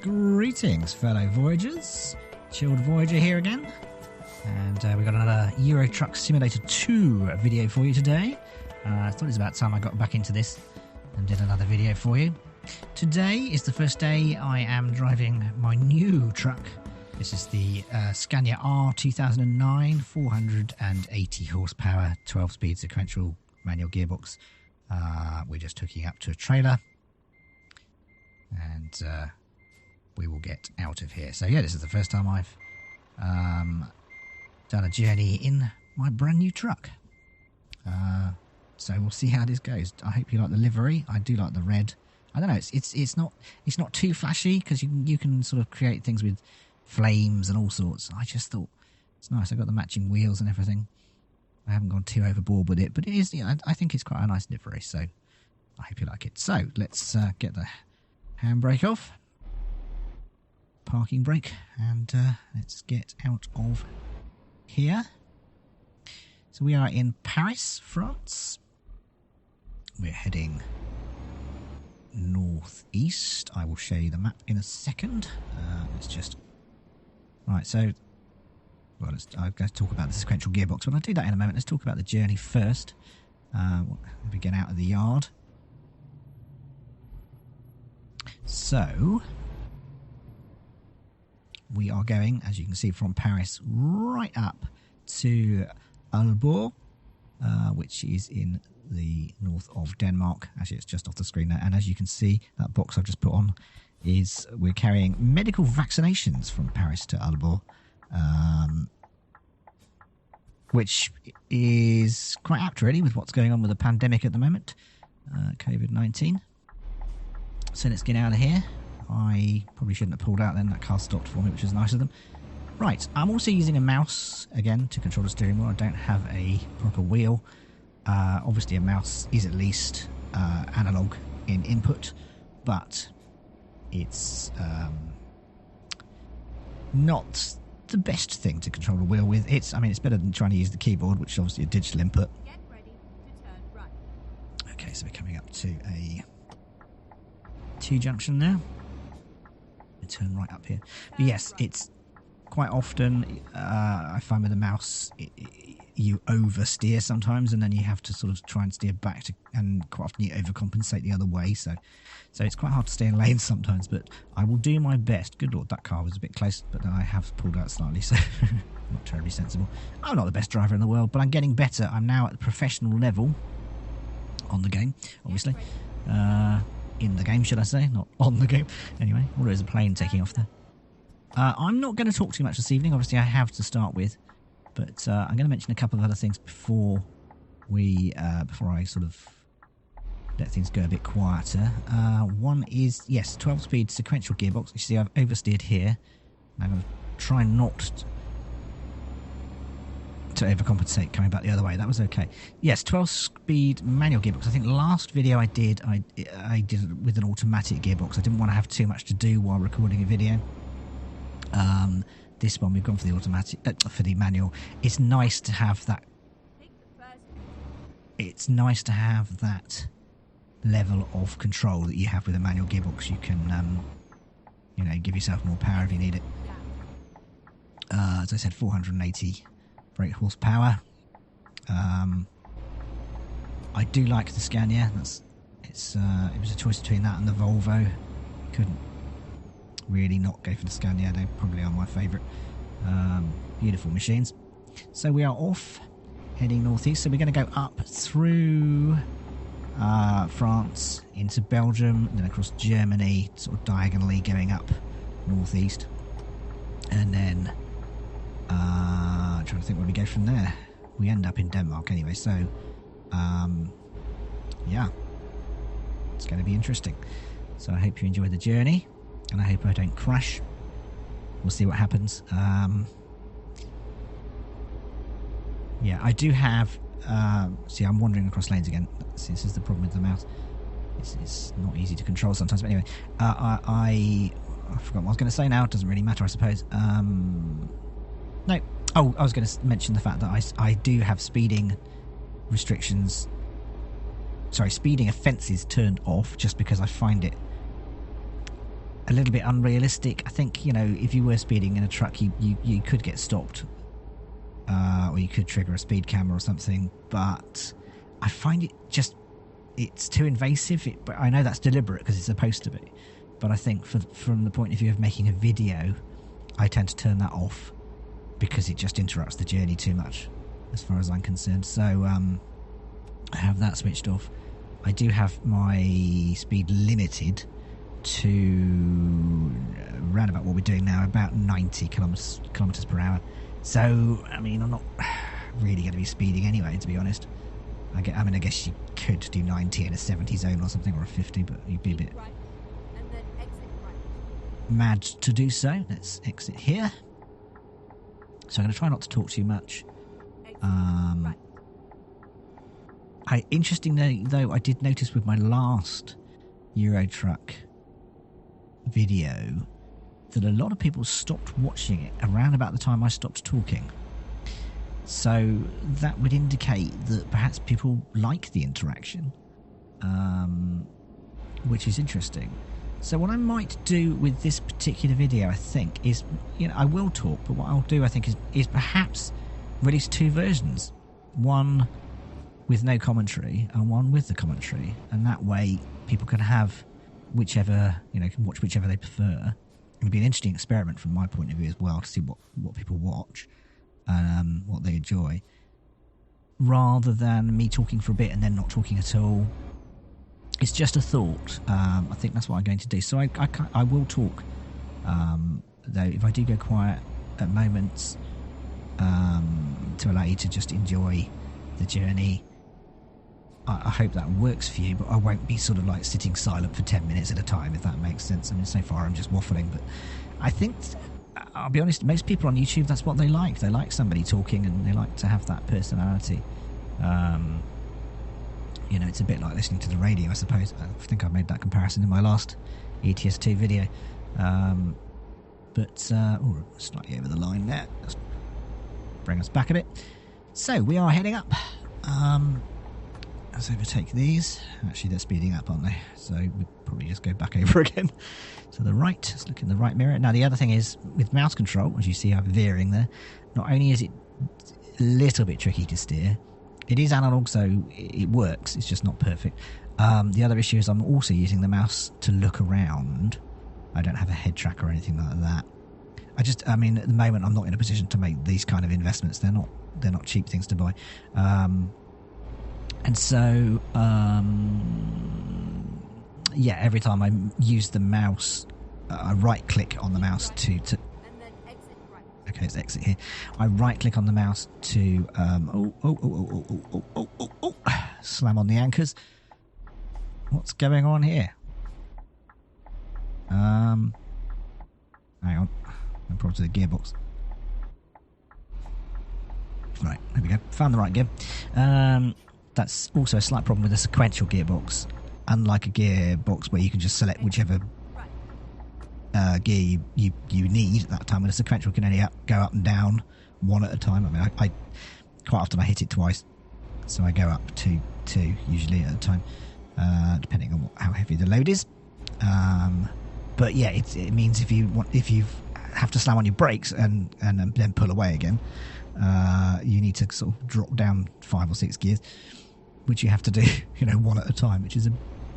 Greetings, fellow Voyagers. Chilled Voyager here again. And we've got another Euro Truck Simulator 2 video for you today. I thought it was about time I got back into this and did another video for you. Today is the first day I am driving my new truck. This is the Scania R 2009, 480 horsepower, 12-speed sequential manual gearbox. We're just hooking up to a trailer. And we will get out of here. So yeah, this is the first time I've done a journey in my brand new truck. So we'll see how this goes. I hope you like the livery. I do like the red. I don't know. It's not too flashy because you can sort of create things with flames and all sorts. I just thought it's nice. I've got the matching wheels and everything. I haven't gone too overboard with it, but it is. You know, I think it's quite a nice livery. So I hope you like it. So let's get the handbrake off. Parking brake, and let's get out of here. So we are in Paris, France. We're heading northeast. I will show you the map in a second. Let's just right. So, well, I'm going to talk about the sequential gearbox. When I do that in a moment, let's talk about the journey first. We get out of the yard. So we are going, as you can see, from Paris right up to Aalborg, which is in the north of Denmark. Actually, it's just off the screen there. And as you can see, that box I've just put on is we're carrying medical vaccinations from Paris to Aalborg, which is quite apt, really, with what's going on with the pandemic at the moment, COVID-19. So let's get out of here. I probably shouldn't have pulled out then. That car stopped for me, which was nice of them. Right, I'm also using a mouse, again, to control the steering wheel. I don't have a proper wheel. Obviously, a mouse is at least analog in input, but it's not the best thing to control a wheel with. It's better than trying to use the keyboard, which is obviously a digital input. Get ready to turn right. Okay, so we're coming up to a T-junction now. We turn right up here. But yes, it's quite often I find with the mouse you oversteer sometimes, and then you have to sort of try and steer back to, and quite often you overcompensate the other way. So it's quite hard to stay in lanes sometimes. But I will do my best. Good Lord, that car was a bit close, but then I have pulled out slightly, so not terribly sensible. I'm not the best driver in the world, but I'm getting better. I'm now at the professional level on the game, obviously. In the game, should I say, not on the game. Anyway, well, there's a plane taking off there. I'm not going to talk too much this evening. Obviously, I have to start with, but I'm going to mention a couple of other things before I sort of let things go a bit quieter. One is, yes, 12-speed sequential gearbox. You see, I've oversteered here. I'm going to try not to overcompensate coming back the other way. That was okay. Yes, 12-speed manual gearbox. I think last video I did it with an automatic gearbox. I didn't want to have too much to do while recording a video. This one we've gone for the automatic, for the manual. It's nice to have that. It's nice to have that level of control that you have with a manual gearbox. You can, give yourself more power if you need it. As I said, 480 brake horsepower. I do like the Scania. It was a choice between that and the Volvo. Couldn't really not go for the Scania. They probably are my favourite. Beautiful machines. So we are off, heading northeast. So we're going to go up through France into Belgium, and then across Germany, sort of diagonally going up northeast, and then trying to think where we go from there. We end up in Denmark anyway, so yeah, it's going to be interesting. So I hope you enjoy the journey, and I hope I don't crash. We'll see what happens. Yeah, I do have see, I'm wandering across lanes again. This is the problem with the mouse. It's not easy to control sometimes, but anyway, I forgot what I was going to say now. It doesn't really matter, I suppose. No. Oh, I was going to mention the fact that I do have speeding restrictions. Sorry, speeding offences turned off, just because I find it a little bit unrealistic. I think, you know, if you were speeding in a truck, you could get stopped, or you could trigger a speed camera or something. But I find it's too invasive. But I know that's deliberate because it's supposed to be. But I think from the point of view of making a video, I tend to turn that off because it just interrupts the journey too much, as far as I'm concerned. So I have that switched off. I do have my speed limited to around about what we're doing now, about 90 kilometers per hour. So, I mean, I'm not really going to be speeding anyway, to be honest. I guess you could do 90 in a 70 zone or something, or a 50, but you'd be a bit right, and then exit right. mad to do so. Let's exit here. So I'm going to try not to talk too much. Exit right. Interestingly, though, I did notice with my last Euro Truck video that a lot of people stopped watching it around about the time I stopped talking. So that would indicate that perhaps people like the interaction, which is interesting. So what I might do with this particular video, I think, is, you know, I will talk, but what I'll do, I think, is perhaps release two versions. One with no commentary and one with the commentary, and that way people can have whichever, you know, can watch whichever they prefer. It'd be an interesting experiment from my point of view as well, to see what people watch and what they enjoy, rather than me talking for a bit and then not talking at all. It's just a thought. I think that's what I'm going to do. So I will talk, though if I do go quiet at moments, to allow you to just enjoy the journey. I hope that works for you, but I won't be sort of like sitting silent for 10 minutes at a time, if that makes sense. I mean, so far I'm just waffling, but I think, I'll be honest, most people on YouTube, that's what they like. They like somebody talking, and they like to have that personality. You know, it's a bit like listening to the radio, I suppose. I think I made that comparison in my last ETS2 video. Slightly over the line there. Let's bring us back a bit. So, we are heading up. Let's overtake these. Actually, they're speeding up, aren't they? So we'll probably just go back over again to the right. Let's look in the right mirror. Now, the other thing is, with mouse control, as you see I'm veering there, not only is it a little bit tricky to steer, it is analog, so it works. It's just not perfect. The other issue is I'm also using the mouse to look around. I don't have a head tracker or anything like that. I mean, at the moment, I'm not in a position to make these kind of investments. They're not cheap things to buy. And so, every time I use the mouse, I right-click on the mouse to... And then exit right. Okay, let's exit here. I right-click on the mouse to... slam on the anchors. What's going on here? Hang on. No problem to the gearbox. Right, there we go. Found the right gear. That's also a slight problem with a sequential gearbox. Unlike a gearbox where you can just select whichever gear you need at that time, with a sequential can only go up and down one at a time. I mean, I quite often I hit it twice, so I go up to two usually at a time, depending on how heavy the load is. But yeah, it means if you have to slam on your brakes and then pull away again, you need to sort of drop down 5 or 6 gears, which you have to do, one at a time, which is a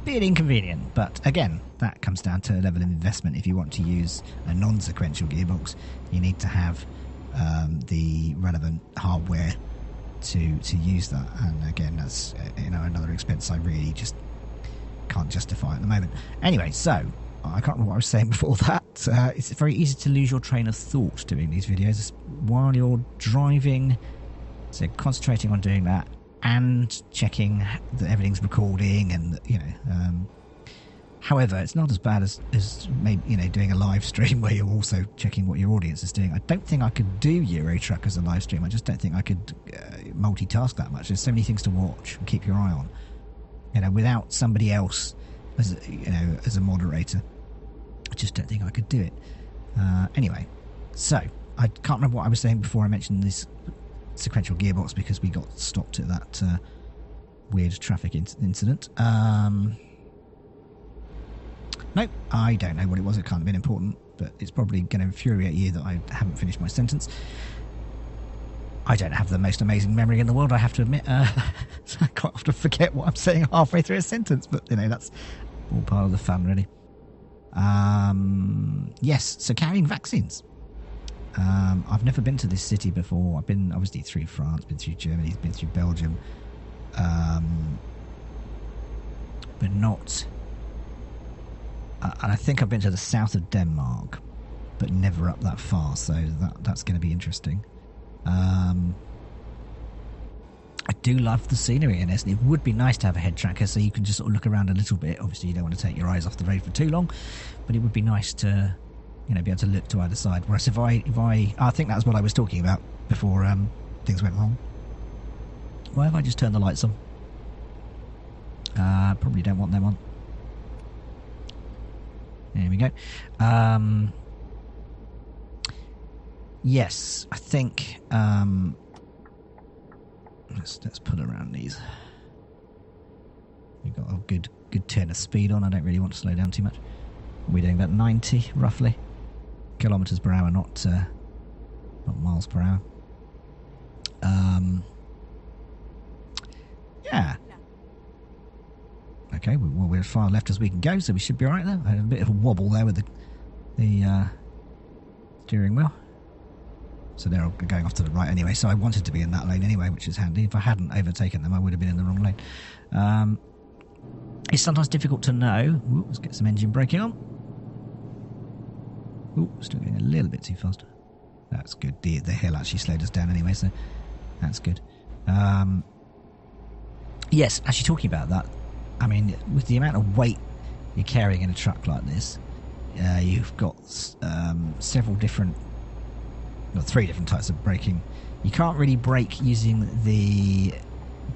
bit inconvenient. But again, that comes down to a level of investment. If you want to use a non-sequential gearbox, you need to have the relevant hardware to use that. And again, that's another expense I really just can't justify at the moment. Anyway, so I can't remember what I was saying before that. It's very easy to lose your train of thought doing these videos while you're driving. So concentrating on doing that and checking that everything's recording, and however, it's not as bad as maybe doing a live stream where you're also checking what your audience is doing. I don't think I could do Euro Truck as a live stream. I just don't think I could multitask that much. There's so many things to watch and keep your eye on, without somebody else as a moderator. I just don't think I could do it. Anyway, so I can't remember what I was saying before I mentioned this sequential gearbox, because we got stopped at that weird traffic incident. No, No, I don't know what it was. It can't have been important, but it's probably going to infuriate you that I haven't finished my sentence. I don't have the most amazing memory in the world, I have to admit. So I quite often forget what I'm saying halfway through a sentence, but, that's all part of the fun, really. Yes, so carrying vaccines. I've never been to this city before. I've been, obviously, through France, been through Germany, been through Belgium. But not... and I think I've been to the south of Denmark, but never up that far, so that's going to be interesting. I do love the scenery in this, and it would be nice to have a head tracker so you can just sort of look around a little bit. Obviously, you don't want to take your eyes off the road for too long, but it would be nice to, be able to look to either side. Whereas if I think that's what I was talking about before things went wrong. Why have I just turned the lights on? Probably don't want them on. There we go. Yes, I think... Let's put around these. We've got a good turn of speed on. I don't really want to slow down too much. We're doing about 90, roughly. Kilometres per hour, not miles per hour. Yeah. Okay, well, we're as far left as we can go, so we should be alright there. I had a bit of a wobble there with the steering wheel. So they're all going off to the right anyway, so I wanted to be in that lane anyway, which is handy. If I hadn't overtaken them, I would have been in the wrong lane. It's sometimes difficult to know. Ooh, let's get some engine braking on. Ooh, still going a little bit too fast. That's good. The hill actually slowed us down anyway, so that's good. Yes, actually talking about that, I mean, with the amount of weight you're carrying in a truck like this, you've got several different... Well, 3 different types of braking. You can't really brake using the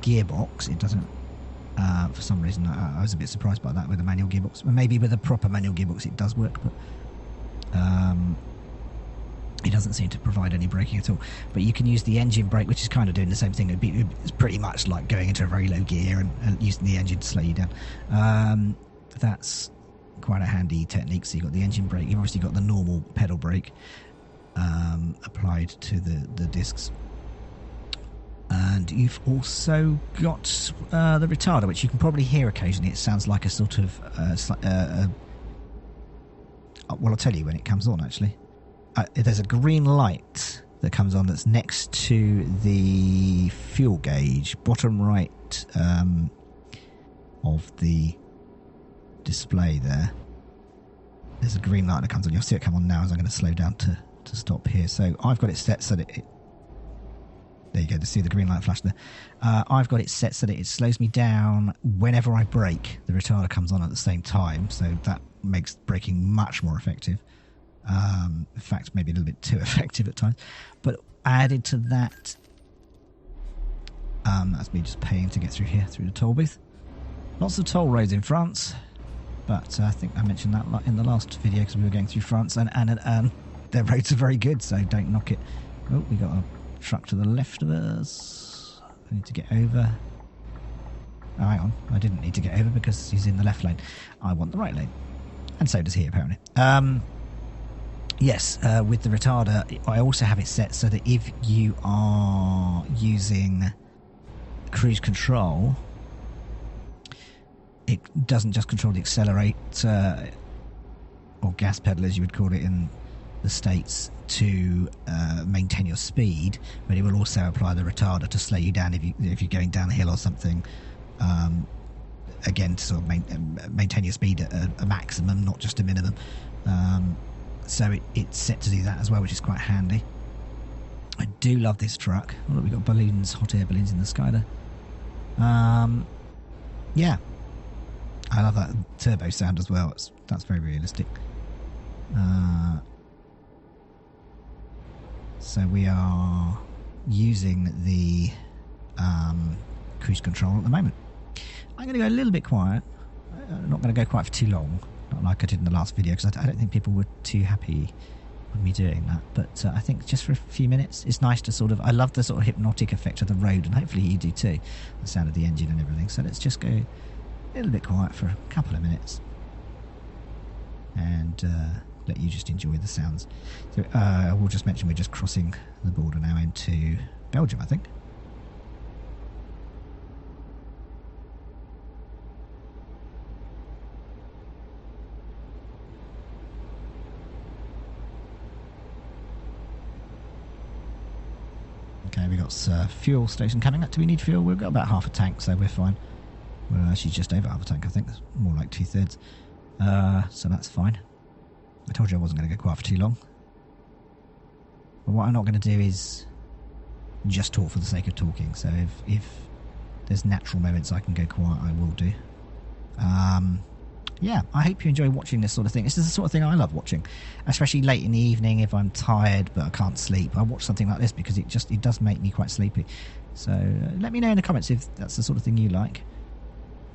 gearbox. It doesn't, for some reason, I was a bit surprised by that with a manual gearbox. Well, maybe with a proper manual gearbox it does work, but it doesn't seem to provide any braking at all. But you can use the engine brake, which is kind of doing the same thing. It's pretty much like going into a very low gear and using the engine to slow you down. That's quite a handy technique. So you've got the engine brake. You've obviously got the normal pedal brake applied to the discs, and you've also got the retarder, which you can probably hear occasionally. It sounds like a sort of well, I'll tell you when it comes on. Actually, there's a green light that comes on that's next to the fuel gauge, bottom right of the display there. There's a green light that comes on. You'll see it come on now as I'm going to slow down to stop here. So I've got it set so that there you go, to see the green light flash there. I've got it set so that it slows me down whenever I brake. The retarder comes on at the same time, so that makes braking much more effective. In fact, maybe a little bit too effective at times. But added to that, that's me just paying to get through here, through the toll booth. Lots of toll roads in France, but I think I mentioned that in the last video because we were going through France, and their roads are very good, so don't knock it. Oh, we got a truck to the left of us. I need to get over. Oh, hang on. I didn't need to get over because he's in the left lane. I want the right lane. And so does he, apparently. Yes, with the retarder, I also have it set so that if you are using cruise control, it doesn't just control the accelerator or gas pedal, as you would call it in the States, to maintain your speed, but it will also apply the retarder to slow you down if you're going down a hill or something. Again, to sort of maintain your speed at a maximum, not just a minimum. So it's set to do that as well, which is quite handy. I do love this truck. Oh, look, we've got balloons, hot air balloons in the sky there. Yeah, I love that turbo sound as well. That's very realistic. So we are using the cruise control at the moment. I'm going to go a little bit quiet. I'm not going to go quiet for too long, not like I did in the last video, because I don't think people were too happy with me doing that. But I think just for a few minutes, it's nice to sort of... I love the sort of hypnotic effect of the road, and hopefully you do too, the sound of the engine and everything. So let's just go a little bit quiet for a couple of minutes. and let you just enjoy the sounds. So I will just mention we're just crossing the border now into Belgium, I think. Okay, we got fuel station coming up. Do we need fuel? We've got about half a tank, so we're fine. We're actually just over half a tank, I think. That's more like 2/3. So that's fine. I told you I wasn't going to go quiet for too long. But what I'm not going to do is just talk for the sake of talking. So if there's natural moments I can go quiet, I will do. Yeah, I hope you enjoy watching this sort of thing. This is the sort of thing I love watching, especially late in the evening if I'm tired but I can't sleep. I watch something like this because it does make me quite sleepy. So let me know in the comments if that's the sort of thing you like.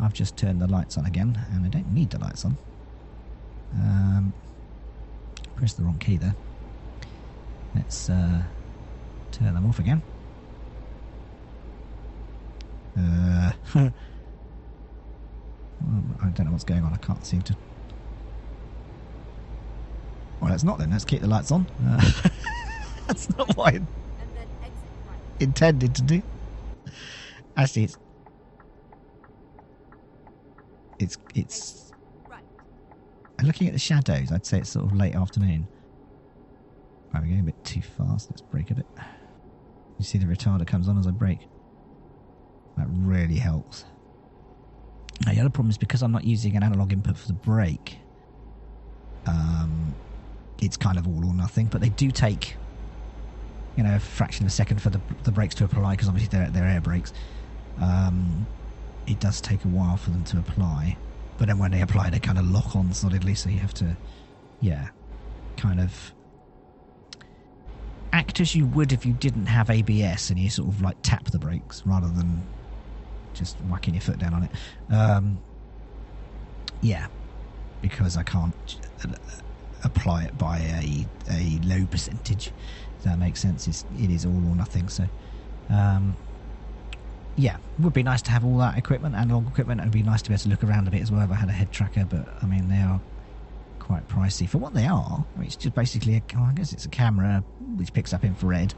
I've just turned the lights on again, and I don't need the lights on. Press the wrong key there. Let's turn them off again. I don't know what's going on. I can't seem to... Well, let's not then. Let's keep the lights on. That's not what I And then exit right. intended to do. Actually, it's Exit right. looking at the shadows, I'd say it's sort of late afternoon. Right, we're going a bit too fast. Let's brake a bit. You see the retarder comes on as I brake. That really helps. Now, the other problem is because I'm not using an analog input for the brake, it's kind of all or nothing, but they do take, you know, a fraction of a second for the brakes to apply, because obviously they're air brakes. It does take a while for them to apply, but then when they apply, they kind of lock on solidly, so you have to, yeah, kind of act as you would if you didn't have ABS and you sort of like tap the brakes rather than just whacking your foot down on it. Yeah, because I can't apply it by a low percentage. If that makes sense. It is all or nothing. So, yeah, it would be nice to have all that equipment, analog equipment, and it'd be nice to be able to look around a bit as well if I had a head tracker. But I mean, they are quite pricey for what they are. I mean, it's just basically I guess it's a camera which picks up infrared,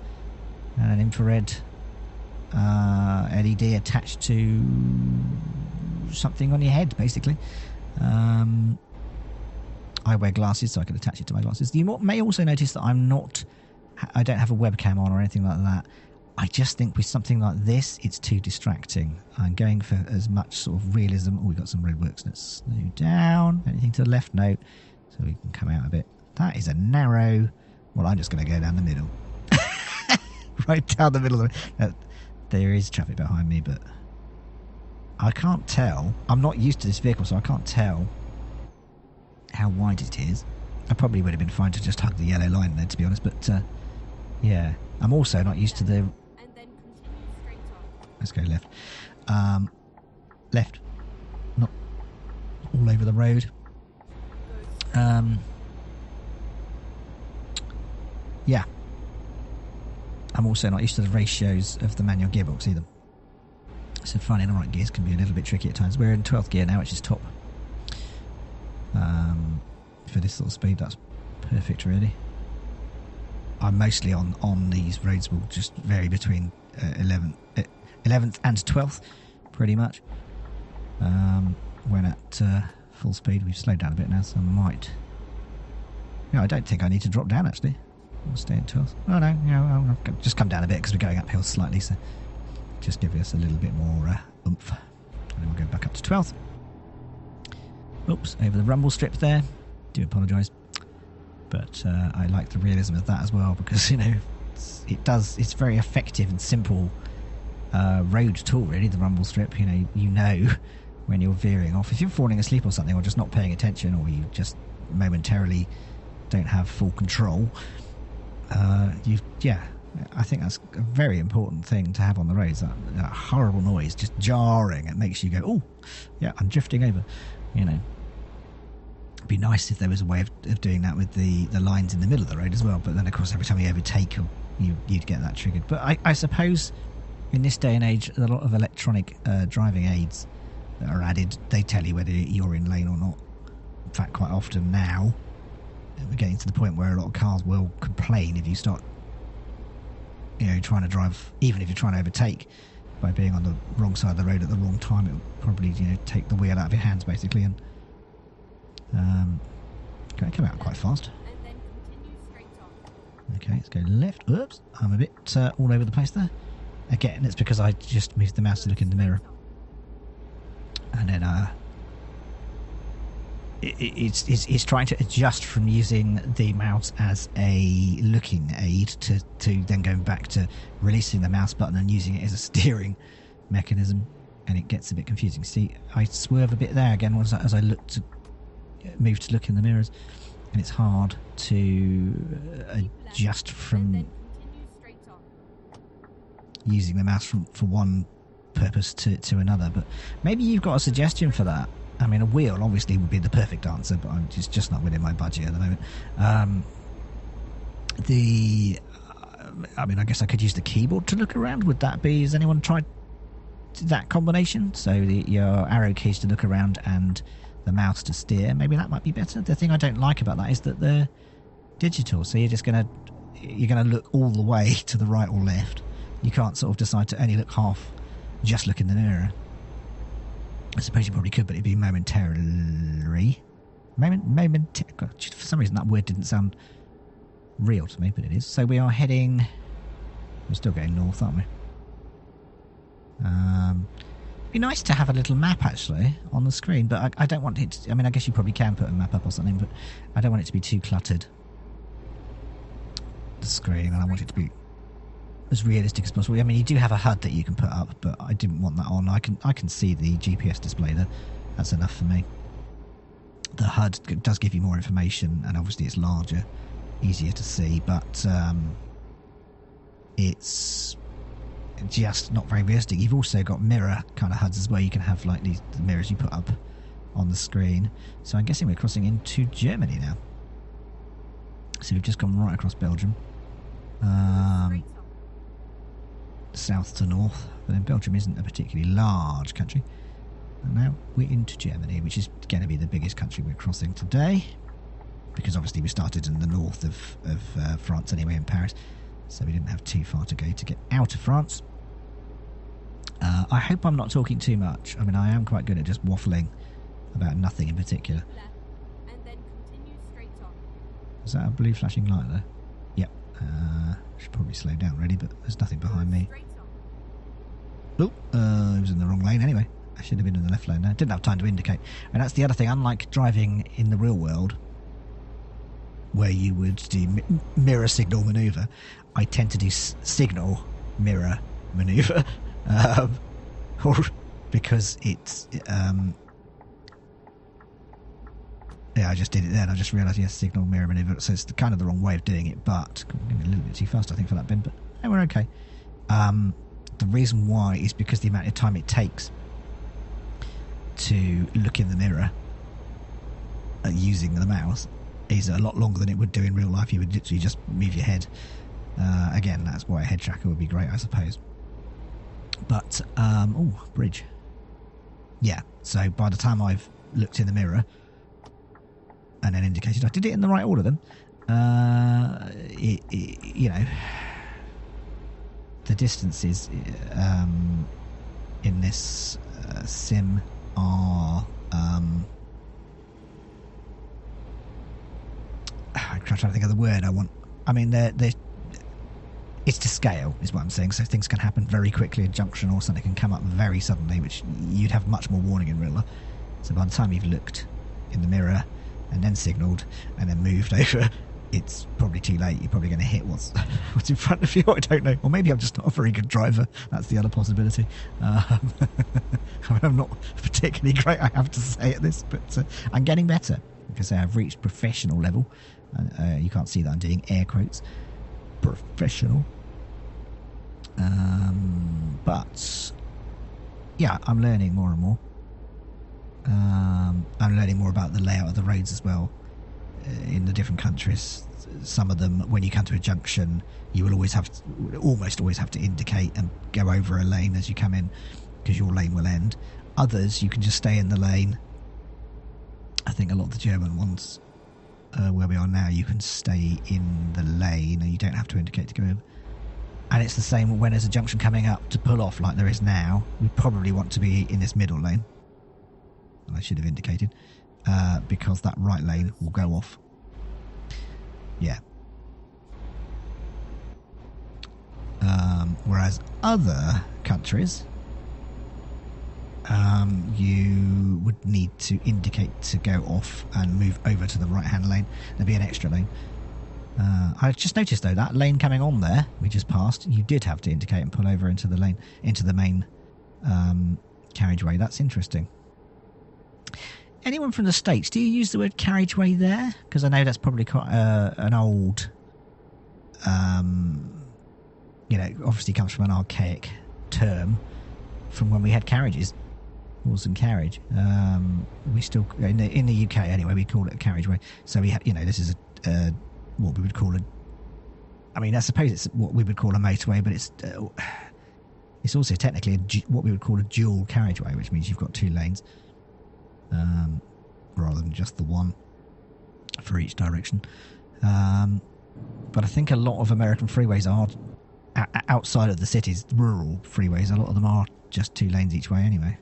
and an infrared LED attached to something on your head, basically. I wear glasses, so I can attach it to my glasses. You may also notice that I don't have a webcam on or anything like that. I just think with something like this, it's too distracting. I'm going for as much sort of realism. Oh, we've got some roadworks. Let's slow down. Anything to the left? No. So we can come out a bit. That is a narrow... Well, I'm just going to go down the middle. Right down the middle of the... There is traffic behind me, but I can't tell. I'm not used to this vehicle, so I can't tell how wide it is. I probably would have been fine to just hug the yellow line there, to be honest, but yeah. I'm also not used to the... And then continue straight on. Let's go left. Left. Not all over the road. Yeah. I'm also not used to the ratios of the manual gearbox either. So finding the right gears can be a little bit tricky at times. We're in 12th gear now, which is top. For this sort of speed, that's perfect, really. I'm mostly on these roads will just vary between 11th and 12th, pretty much. When at full speed, we've slowed down a bit now, so I might... Yeah, I don't think I need to drop down, actually. We'll stay at 12th. Oh, no, I'll just come down a bit because we're going uphill slightly, so just give us a little bit more oomph. And then we'll go back up to 12th. Oops, over the rumble strip there. Do apologise. But I like the realism of that as well, because, you know, it's very effective and simple road tool, really, the rumble strip. You know when you're veering off. If you're falling asleep or something, or just not paying attention, or you just momentarily don't have full control, I think that's a very important thing to have on the roads. That horrible noise, just jarring. It makes you go, oh, yeah, I'm drifting over. You know, it'd be nice if there was a way of doing that with the lines in the middle of the road as well. But then, of course, every time you overtake, you'd get that triggered. But I suppose in this day and age, a lot of electronic driving aids that are added, they tell you whether you're in lane or not. In fact, quite often now, we're getting to the point where a lot of cars will complain if you start, trying to drive, even if you're trying to overtake, by being on the wrong side of the road at the wrong time. It will probably, take the wheel out of your hands, basically, and come out quite fast. And then continue straight on. Okay, let's go left. Oops, I'm a bit all over the place there. Again, it's because I just moved the mouse to look in the mirror. And then it's trying to adjust from using the mouse as a looking aid to then going back to releasing the mouse button and using it as a steering mechanism, and it gets a bit confusing. See, I swerve a bit there again as I move to look in the mirrors, and it's hard to adjust from using the mouse for one purpose to another. But maybe you've got a suggestion for that. I mean, a wheel obviously would be the perfect answer, but it's just not within my budget at the moment. I mean, I guess I could use the keyboard to look around. Would that be? Has anyone tried that combination? So your arrow keys to look around and the mouse to steer. Maybe that might be better. The thing I don't like about that is that they're digital, so you're gonna look all the way to the right or left. You can't sort of decide to only look half, just look in the mirror. I suppose you probably could, but it'd be momentarily. God, for some reason that word didn't sound real to me, but it is. So we are heading... We're still going north, aren't we? It'd be nice to have a little map, actually, on the screen, but I don't want it to... I mean, I guess you probably can put a map up or something, but I don't want it to be too cluttered. The screen, and I want it to be as realistic as possible. I mean, you do have a HUD that you can put up, but I didn't want that on. I can see the GPS display there. That's enough for me. The HUD does give you more information, and obviously it's larger, easier to see, but it's just not very realistic. You've also got mirror kind of HUDs as well. You can have like the mirrors you put up on the screen. So I'm guessing we're crossing into Germany now. So we've just gone right across Belgium. South to north, but then Belgium isn't a particularly large country. And now we're into Germany, which is going to be the biggest country we're crossing today, because obviously we started in the north of France anyway, in Paris, so we didn't have too far to go to get out of France. I hope I'm not talking too much. I mean, I am quite good at just waffling about nothing in particular. And then continue straight on. Is that a blue flashing light there? Yep. Should probably slow down really, but there's nothing behind me. Oh, I was in the wrong lane anyway. I should have been in the left lane there. Didn't have time to indicate. And that's the other thing. Unlike driving in the real world, where you would do mirror signal manoeuvre, I tend to do signal mirror manoeuvre, because it's yeah, I just did it then. I just realised, yes, signal mirror manoeuvre. So it's kind of the wrong way of doing it, but I'm going a little bit too fast, I think, for that bin. But hey, we're okay. The reason why is because the amount of time it takes to look in the mirror using the mouse is a lot longer than it would do in real life. You would literally just move your head. Again, that's why a head tracker would be great, I suppose. But, oh, bridge. Yeah, so by the time I've looked in the mirror and then indicated I did it in the right order then, you know, the distances in this sim are... I'm trying to think of the word I want. I mean, it's to scale, is what I'm saying. So things can happen very quickly. A junction or something can come up very suddenly, which you'd have much more warning in real life. So by the time you've looked in the mirror and then signalled and then moved over, it's probably too late. You're probably going to hit what's in front of you. I don't know. Or maybe I'm just not a very good driver. That's the other possibility. I mean, I'm not particularly great, I have to say, at this, but I'm getting better. Because I've reached professional level. You can't see that I'm doing air quotes. Professional. But yeah, I'm learning more and more. I'm learning more about the layout of the roads as well in the different countries. Some of them, when you come to a junction, you will almost always have to indicate and go over a lane as you come in, because your lane will end. Others, you can just stay in the lane I think a lot of the German ones, where we are now, you can stay in the lane and you don't have to indicate to go over. And it's the same when there's a junction coming up to pull off like there is now. We probably want to be in this middle lane. And I should have indicated. Because that right lane will go off. Yeah. Whereas other countries, you would need to indicate to go off and move over to the right-hand lane. There'd be an extra lane. I just noticed though that lane coming on there we just passed, you did have to indicate and pull over into the lane, into the main carriageway. That's interesting. Anyone from the States, do you use the word carriageway there? Because I know that's probably quite an old, obviously comes from an archaic term from when we had carriages, horse and carriage. We still, in the UK anyway, we call it a carriageway. So we have, this is what we would call I suppose it's what we would call a motorway, but it's also technically what we would call a dual carriageway, which means you've got two lanes. Rather than just the one for each direction. But I think a lot of American freeways are, outside of the cities, rural freeways, a lot of them are just two lanes each way anyway.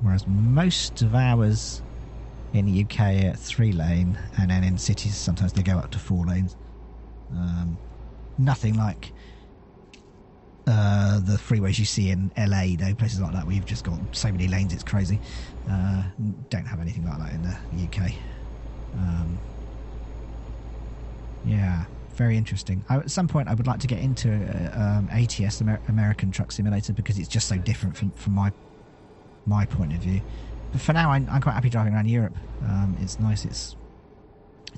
Whereas most of ours in the UK are 3 lane, and then in cities sometimes they go up to 4 lanes. Nothing like the freeways you see in LA, though, places like that where you've just got so many lanes it's crazy. Don't have anything like that in the UK. Yeah, very interesting. At some point I would like to get into ATS, American Truck Simulator, because it's just so different from my point of view. But for now I'm quite happy driving around Europe. It's nice, it's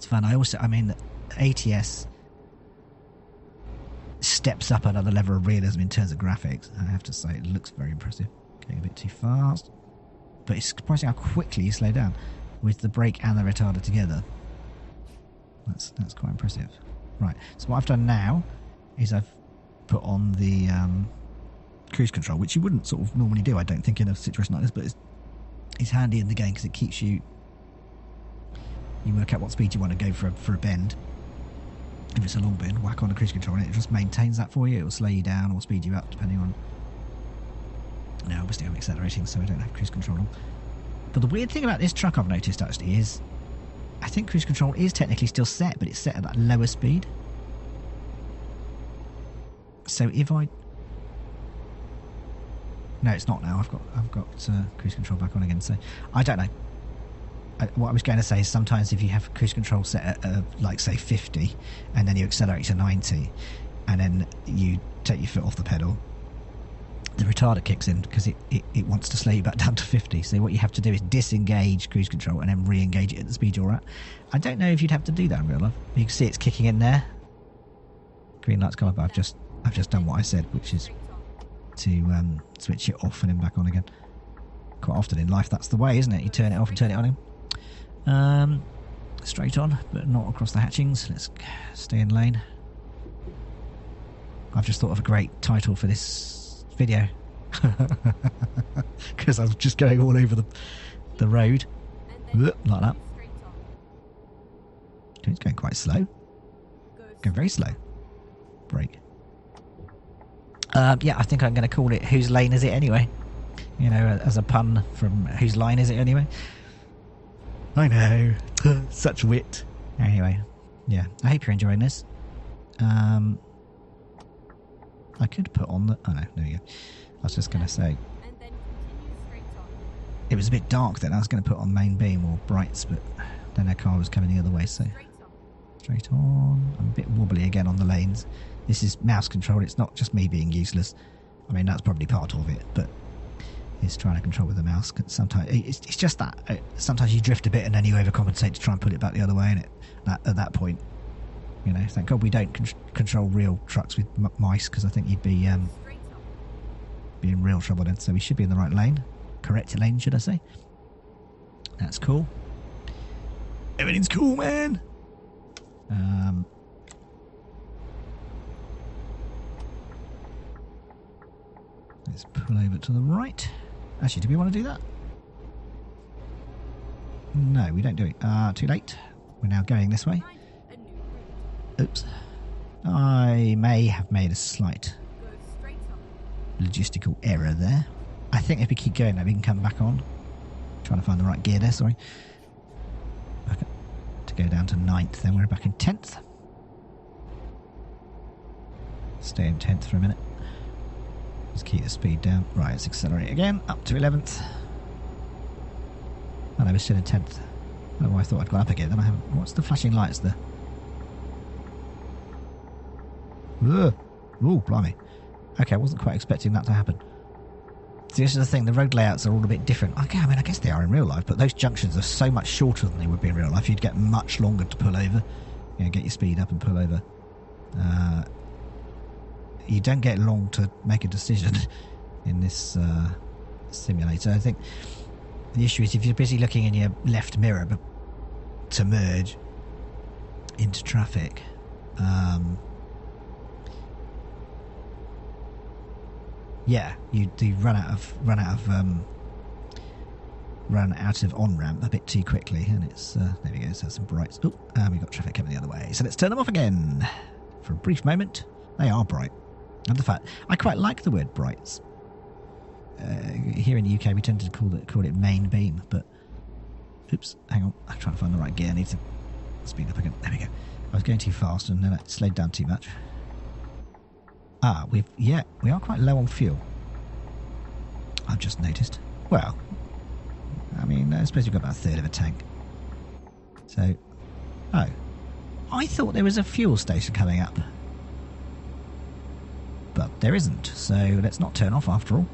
fun. The ATS steps up another level of realism in terms of graphics. I have to say, it looks very impressive. Getting a bit too fast, but it's surprising how quickly you slow down with the brake and the retarder together. That's quite impressive. Right, so what I've done now is I've put on the cruise control, which you wouldn't sort of normally do, I don't think, in a situation like this, but it's handy in the game because it keeps you work out what speed you want to go for a bend. If it's a long bend, whack on the cruise control and it just maintains that for you. It will slow you down or speed you up depending on... Now obviously I'm accelerating, so I don't have cruise control on. But the weird thing about this truck I've noticed actually is I think cruise control is technically still set, but it's set at that lower speed. So if I... No, it's not now. I've got cruise control back on again, so I don't know. What I was going to say is sometimes if you have cruise control set at, like, say, 50, and then you accelerate to 90, and then you take your foot off the pedal, the retarder kicks in because it wants to slow you back down to 50. So what you have to do is disengage cruise control and then re-engage it at the speed you're at. I don't know if you'd have to do that in real life. You can see it's kicking in there. Green light's come up. I've just done what I said, which is to switch it off and then back on again. Quite often in life that's the way, isn't it? You turn it off and turn it on again. Straight on, but not across the hatchings. Let's stay in lane. I've just thought of a great title for this video because I was just going all over the road like that. It's going quite slow. Going very slow. Brake. Yeah, I think I'm going to call it Whose Lane Is It Anyway? As a pun from Whose Line Is It Anyway? I know. Such wit. Anyway, yeah. I hope you're enjoying this. I could put on the... Oh, no. There we go. I was just going to say... It was a bit dark then. I was going to put on main beam or brights, but then our car was coming the other way, so... Straight on. I'm a bit wobbly again on the lanes. This is mouse control. It's not just me being useless. I mean, that's probably part of it, but... It's trying to control with the mouse. Sometimes it's just that sometimes you drift a bit and then you overcompensate to try and put it back the other way. And at that point, thank God we don't control real trucks with mice, because I think you'd be in real trouble then. So we should be in the right lane, correct lane, should I say? That's cool. Everything's cool, man. Let's pull over to the right. Actually, do we want to do that? No, we don't do it. Too late. We're now going this way. Find a new route. Oops. I may have made a slight Go straight on. logistical error there. I think if we keep going now, we can come back on. Trying to find the right gear there, sorry. Back up to go down to 9th, then we're back in 10th. Stay in 10th for a minute. Let's keep the speed down. Right, let's accelerate again, up to 11th. Oh no, we're still in 10th. I don't know why I thought I'd gone up again, then I haven't. What's the flashing lights there? Ugh. Ooh, blimey. Okay, I wasn't quite expecting that to happen. See, this is the thing, the road layouts are all a bit different. Okay, I mean, I guess they are in real life, but those junctions are so much shorter than they would be in real life. You'd get much longer to pull over. You know, get your speed up and pull over. You don't get long to make a decision in this simulator. I think the issue is if you're busy looking in your left mirror to merge into traffic, yeah, you do run out of on ramp a bit too quickly, and it's there we go. So some brights. Oh, and we've got traffic coming the other way. So let's turn them off again for a brief moment. They are bright, and the fact I quite like the word brights. Here in the UK, we tend to call it main beam, but oops, hang on. I'm trying to find the right gear. I need to speed up again. There we go. I was going too fast, and then I slowed down too much. We are quite low on fuel. I've just noticed. Well, I mean, I suppose we've got about a third of a tank. So, oh, I thought there was a fuel station coming up, but there isn't. So let's not turn off after all.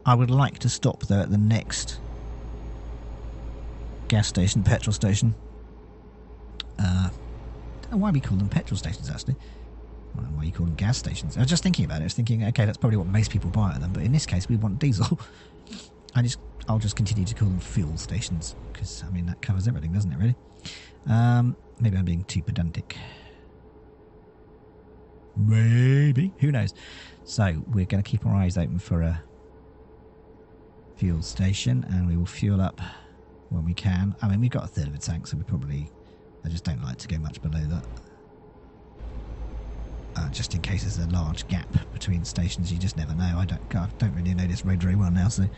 I would like to stop though at the next gas station, petrol station. I don't know why we call them petrol stations, actually. I don't know why you call them gas stations. I was just thinking about it. I was thinking, okay, that's probably what most people buy at them, but in this case, we want diesel. I'll just continue to call them fuel stations, because, I mean, that covers everything, doesn't it, really? Maybe I'm being too pedantic. Maybe. Who knows? So, we're going to keep our eyes open for a fuel station, and we will fuel up when we can. I mean, we've got a third of a tank, so we probably... I just don't like to go much below that. Just in case there's a large gap between stations, you just never know. I don't really know this road very well now, so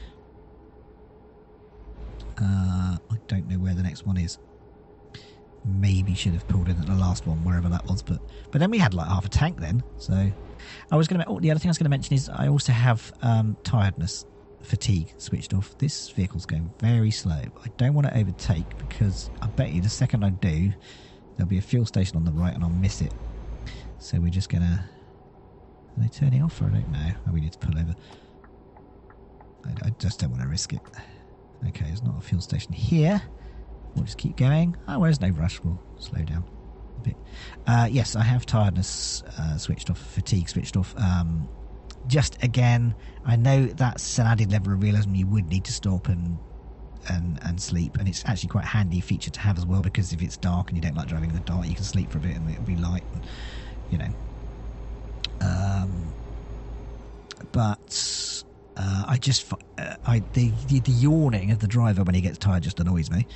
I don't know where the next one is. Maybe should have pulled in at the last one, wherever that was, but then we had like half a tank then. So the other thing I was going to mention is I also have tiredness, fatigue switched off. This vehicle's going very slow. I don't want to overtake because I bet you the second I do, there'll be a fuel station on the right and I'll miss it. So we're just gonna... Are they turning off? Or I don't know. Oh, we need to pull over. I just don't want to risk it. Okay, there's not a fuel station here. We'll just keep going. Oh, well, there's no rush. We'll slow down a bit. Yes, I have tiredness switched off, fatigue switched off. Just again, I know that's an added level of realism. You would need to stop and sleep, and it's actually quite a handy feature to have as well, because if it's dark and you don't like driving in the dark, you can sleep for a bit and it'll be light, and, you know. But I just the yawning of the driver when he gets tired just annoys me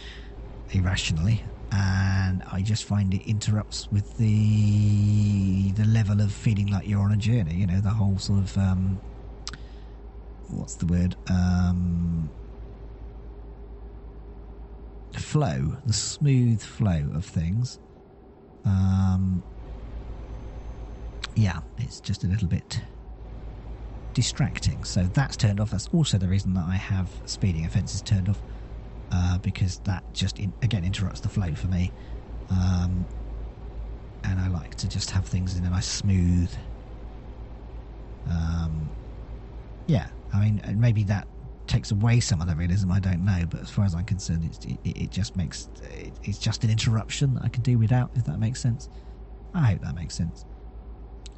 irrationally, and I just find it interrupts with the level of feeling like you're on a journey. You know, the whole sort of what's the word? Flow, the smooth flow of things. Yeah, it's just a little bit distracting. So that's turned off. That's also the reason that I have speeding offences turned off, because that just again interrupts the flow for me. And I like to just have things in a nice smooth. Yeah, I mean, maybe that takes away some of the realism, I don't know, but as far as I'm concerned, it just makes it's just an interruption that I can do without, if that makes sense. I hope that makes sense.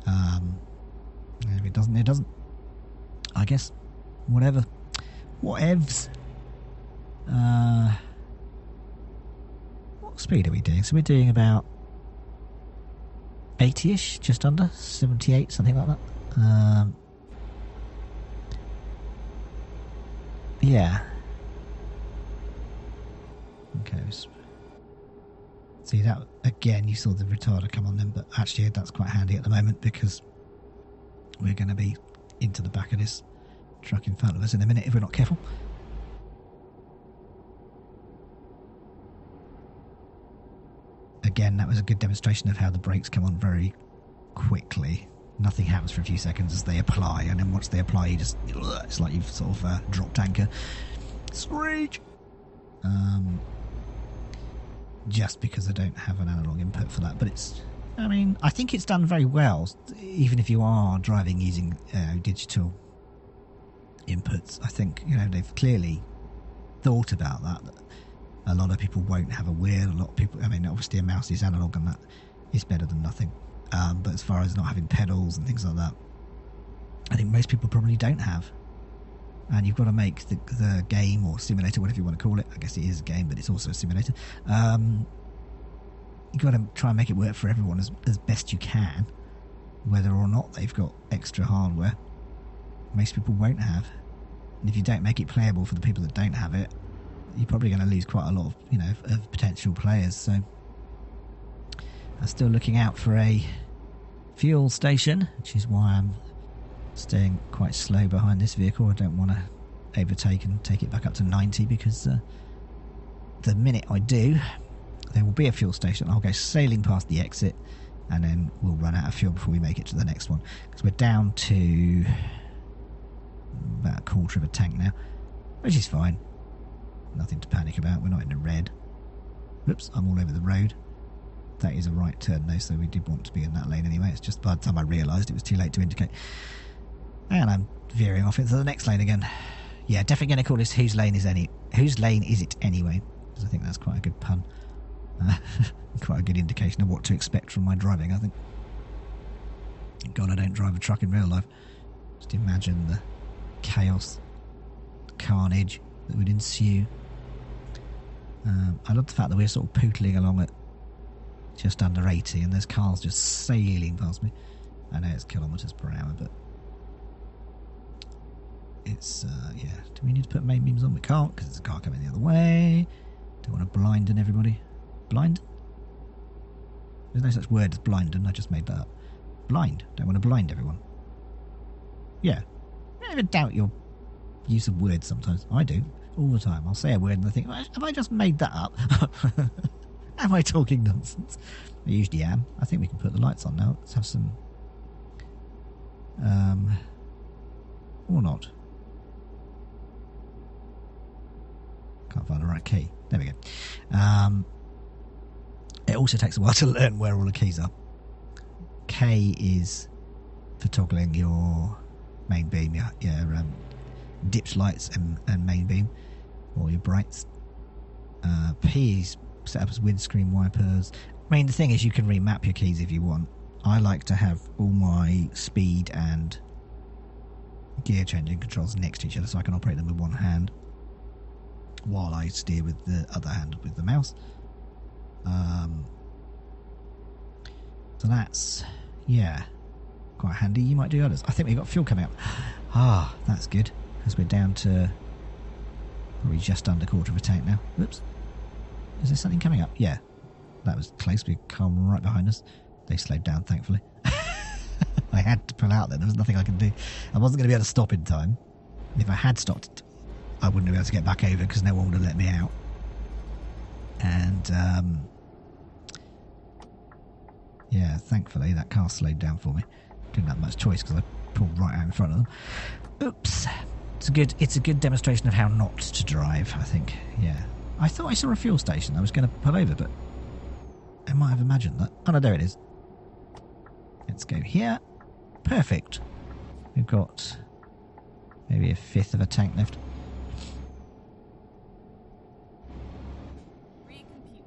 If it doesn't, it doesn't, I guess. Whatevs. What speed are we doing? So we're doing about 80ish, just under 78, something like that. Yeah. Coast. See that again? You saw the retarder come on then, but actually that's quite handy at the moment because we're going to be into the back of this truck in front of us in a minute if we're not careful. Again, that was a good demonstration of how the brakes come on very quickly. Nothing happens for a few seconds as they apply, and then once they apply, you just, it's like you've sort of dropped anchor. Screech! Just because I don't have an analog input for that, but I think it's done very well, even if you are driving using digital inputs. I think, they've clearly thought about that. A lot of people won't have a wheel. A lot of people, obviously a mouse is analog and that is better than nothing. But as far as not having pedals and things like that, I think most people probably don't have. And you've got to make the game or simulator, whatever you want to call it. I guess it is a game, but it's also a simulator. You've got to try and make it work for everyone as best you can, whether or not they've got extra hardware. Most people won't have. And if you don't make it playable for the people that don't have it, you're probably going to lose quite a lot of, of potential players. So I'm still looking out for a fuel station, which is why I'm staying quite slow behind this vehicle. I don't want to overtake and take it back up to 90 because the minute I do, there will be a fuel station. I'll go sailing past the exit and then we'll run out of fuel before we make it to the next one, because we're down to about a quarter of a tank now, which is fine. Nothing to panic about. We're not in the red. Whoops, I'm all over the road. That is a right turn though, so we did want to be in that lane anyway. It's just by the time I realised it was too late to indicate. And I'm veering off into the next lane again. Yeah, definitely going to call this Whose Lane Is It Anyway? Because I think that's quite a good pun. Quite a good indication of what to expect from my driving, I think. God, I don't drive a truck in real life. Just imagine the chaos, the carnage that would ensue. I love the fact that we're sort of pootling along at just under 80 and there's cars just sailing past me. I know it's kilometres per hour, but it's, yeah. Do we need to put main beams on? We can't because there's a car coming the other way. Don't want to blinden everybody. Blind? There's no such word as blinden. I just made that up. Blind. Don't want to blind everyone. Yeah. I don't even doubt your use of words sometimes. I do. All the time. I'll say a word and I think, have I just made that up? Am I talking nonsense? I usually am. I think we can put the lights on now. Let's have some... or not. Can't find the right key. There we go. It also takes a while to learn where all the keys are. K is for toggling your main beam, your dips lights and main beam, or your brights. P is set up as windscreen wipers. I mean, the thing is, you can remap your keys if you want. I like to have all my speed and gear changing controls next to each other so I can operate them with one hand while I steer with the other hand with the mouse. So that's, yeah, quite handy. You might do others. I think we've got fuel coming up. Ah, that's good, because we're down to probably just under quarter of a tank now. Whoops. Is there something coming up? Yeah, that was close. We come right behind us. They slowed down, thankfully. I had to pull out then. There was nothing I could do. I wasn't going to be able to stop in time. If I had stopped, I wouldn't have been able to get back over because no one would have let me out. And, yeah, thankfully that car slowed down for me. Didn't have much choice because I pulled right out in front of them. Oops. It's a good demonstration of how not to drive, I think. Yeah. I thought I saw a fuel station. I was going to pull over, but I might have imagined that. Oh, no, there it is. Let's go here. Perfect. We've got maybe a fifth of a tank left. Recompute.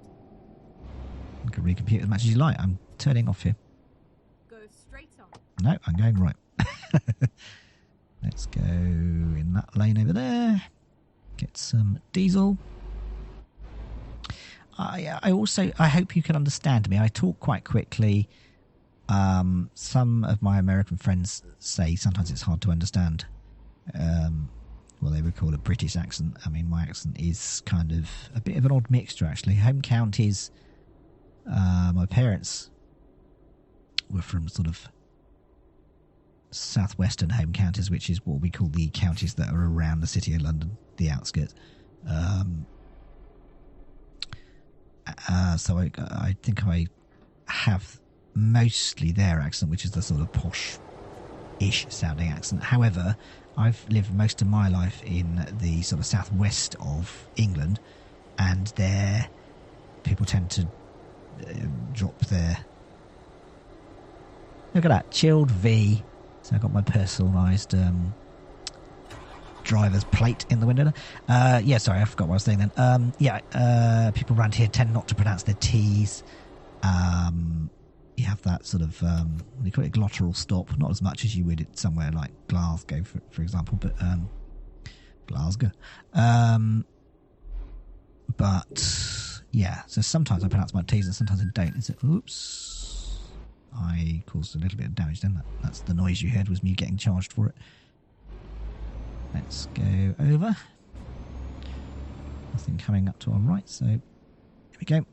You can recompute as much as you like. I'm turning off here. Go straight on. No, I'm going right. Let's go in that lane over there. Get some diesel. I hope you can understand me. I talk quite quickly. Some of my American friends say sometimes it's hard to understand. Well, they would call a British accent. I mean, my accent is kind of a bit of an odd mixture, actually. Home counties, my parents were from sort of southwestern home counties, which is what we call the counties that are around the city of London, the outskirts. So I think I have mostly their accent, which is the sort of posh-ish sounding accent. However, I've lived most of my life in the sort of southwest of England, and there people tend to drop their... Look at that, chilled V. So I've got my personalised driver's plate in the window. Yeah, sorry, I forgot what I was saying then. People around here tend not to pronounce their T's. You have that sort of, what do you call it, glottal stop, not as much as you would at somewhere like Glasgow, for example, but Glasgow. But, yeah, so sometimes I pronounce my T's and sometimes I don't. Is it, oops, I caused a little bit of damage then. That's the noise you heard, was me getting charged for it. Let's go over. Nothing coming up to our right, so here we go.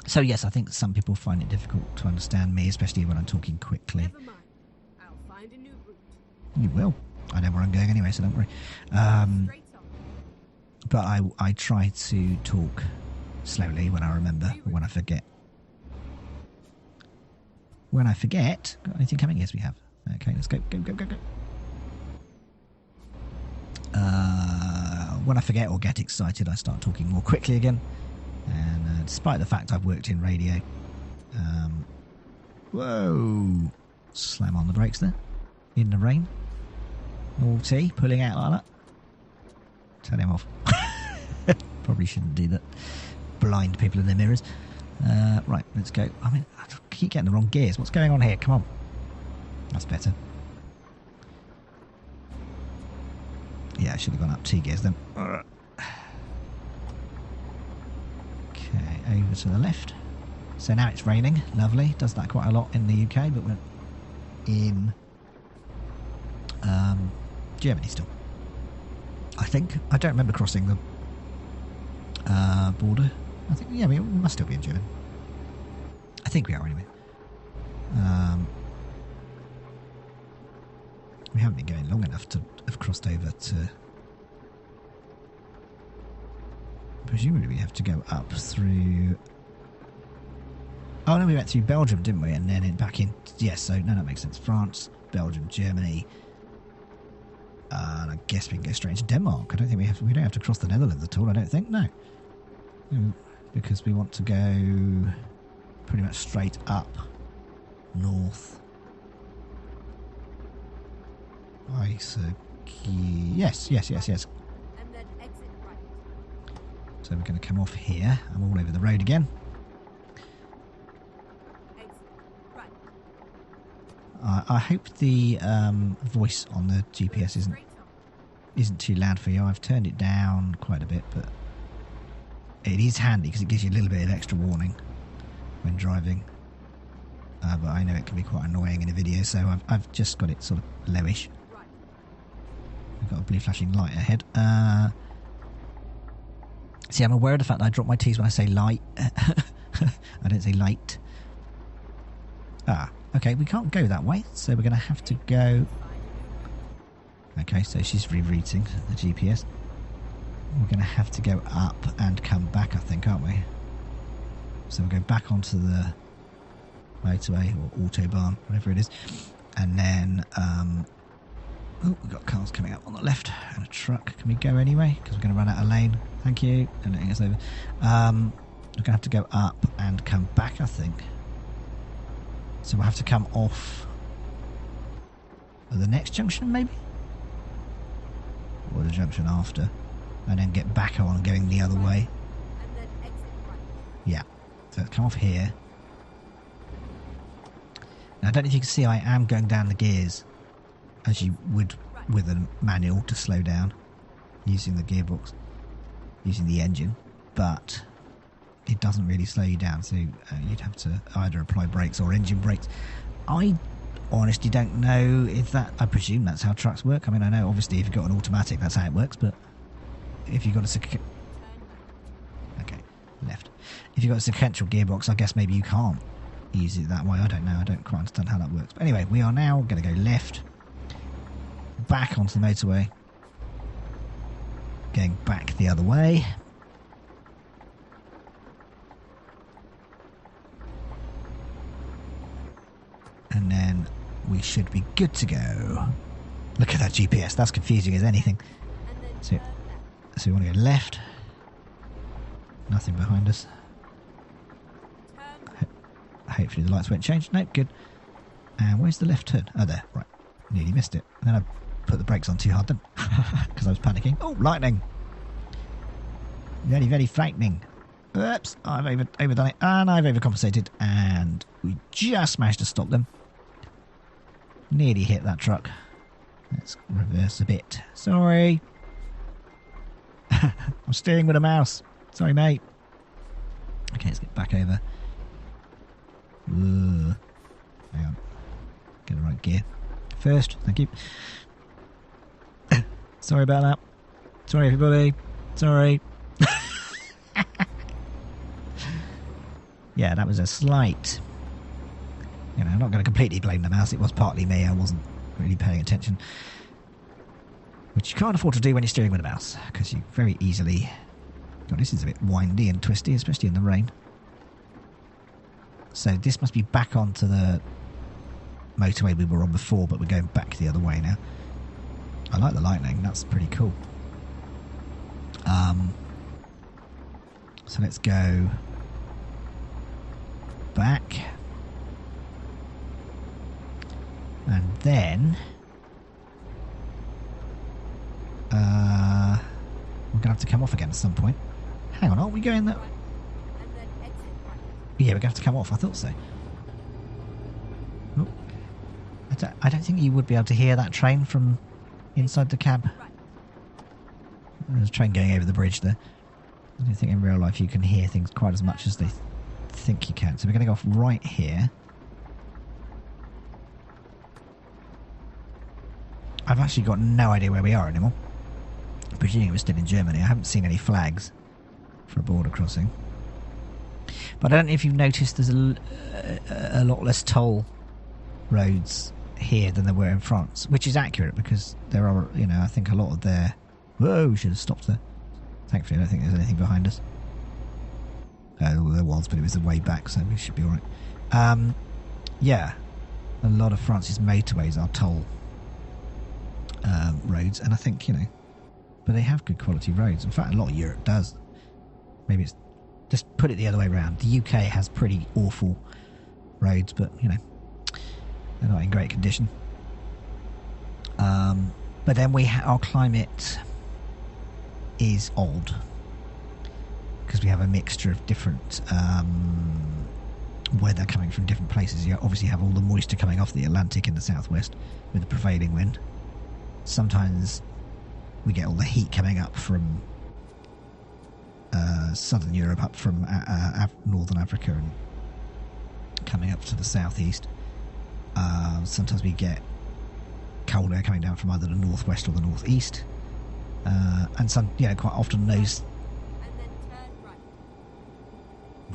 So yes, I think some people find it difficult to understand me, especially when I'm talking quickly. Never mind. I'll find a new route. You will. I know where I'm going anyway, so don't worry. Straight on. But I try to talk slowly when I remember, but when I forget. When I forget... Got anything coming? Yes, we have. Okay, let's go. Go. When I forget or get excited, I start talking more quickly again. And despite the fact I've worked in radio... whoa! Slam on the brakes there. In the rain. Naughty, pulling out like that. Turn him off. Probably shouldn't do that. Blind people in their mirrors. Right, let's go. I mean, I keep getting the wrong gears. What's going on here? Come on. That's better. Yeah, I should have gone up 2 gears then. Okay, over to the left. So now it's raining. Lovely. Does that quite a lot in the UK, but we're in Germany still. I think. I don't remember crossing the border. I think, yeah, we must still be in Germany. I think we are anyway. We haven't been going long enough to have crossed over to... Presumably we have to go up through... Oh no, we went through Belgium, didn't we? And then back in... Yes, so no, that makes sense. France, Belgium, Germany... and I guess we can go straight into Denmark. I don't think we don't have to cross the Netherlands at all, I don't think, no. Because we want to go pretty much straight up north. Yes. And then exit right. So we're going to come off here. I'm all over the road again. Exit right. I hope the voice on the GPS isn't too loud for you. I've turned it down quite a bit, but it is handy because it gives you a little bit of extra warning when driving. But I know it can be quite annoying in a video, so I've just got it sort of lowish. Right. I've got a blue flashing light ahead. See, I'm aware of the fact that I drop my T's when I say light. I don't say light. Okay, we can't go that way, so we're going to have to go... Okay, so she's rerouting the GPS. We're going to have to go up and come back, I think, aren't we? So we'll go back onto the motorway or autobahn, whatever it is. And then... we've got cars coming up on the left and a truck. Can we go anyway? Because we're going to run out of lane. Thank you. And letting us over. We're going to have to go up and come back, I think. So we'll have to come off at the next junction, maybe? Or the junction after. And then get back on going the other way. And then exit right. Yeah. So let's come off here. Now, I don't know if you can see I am going down the gears as you would with a manual to slow down using the gearbox, using the engine, but it doesn't really slow you down, so you'd have to either apply brakes or engine brakes. I honestly don't know if that... I presume that's how trucks work. I mean, I know obviously if you've got an automatic, that's how it works, but if you've got a... Okay, left. If you've got a sequential gearbox, I guess maybe you can't use it that way. I don't know. I don't quite understand how that works. But anyway, we are now going to go left, back onto the motorway, going back the other way. And then we should be good to go. Look at that GPS. That's confusing as anything. So we want to go left. Nothing behind us. Hopefully the lights won't change. Nope, good. And where's the left turn? Oh, there. Right. Nearly missed it. And then I put the brakes on too hard then. Because I was panicking. Oh, lightning. Very, very frightening. Oops. I've overdone it. And I've overcompensated. And we just managed to stop them. Nearly hit that truck. Let's reverse a bit. Sorry. I'm steering with a mouse. Sorry, mate. Okay, let's get back over. Hang on. Get the right gear first. Thank you. Sorry about that. Sorry, everybody. Sorry. Yeah, that was a slight... You know, I'm not going to completely blame the mouse. It was partly me. I wasn't really paying attention. Which you can't afford to do when you're steering with a mouse, because you very easily... God, this is a bit windy and twisty, especially in the rain. So this must be back onto the motorway we were on before, but we're going back the other way now. I like the lightning. That's pretty cool. So let's go back. And then we're going to have to come off again at some point. Hang on, aren't we going that... Yeah, we're going to have to come off. I thought so. Oh. I don't think you would be able to hear that train from inside the cab. There's a train going over the bridge there. I don't think in real life you can hear things quite as much as they think you can. So we're going to go off right here. I've actually got no idea where we are anymore. Presuming we're still in Germany. I haven't seen any flags for a border crossing. But I don't know if you've noticed there's a lot less toll roads here than there were in France, which is accurate because there are, you know, I think a lot of their... Whoa, we should have stopped there. Thankfully, I don't think there's anything behind us. There was, but it was the way back, so we should be alright. Yeah, a lot of France's motorways are toll roads, and I think, you know, but they have good quality roads. In fact, a lot of Europe does. Maybe it's just put it the other way around. The UK has pretty awful roads, but, you know, they're not in great condition. But then our climate is odd because we have a mixture of different weather coming from different places. You obviously have all the moisture coming off the Atlantic in the southwest with the prevailing wind. Sometimes we get all the heat coming up from southern Europe, up from northern Africa and coming up to the southeast. Sometimes we get cold air coming down from either the northwest or the northeast. And some, you know, quite often those... And then turn right.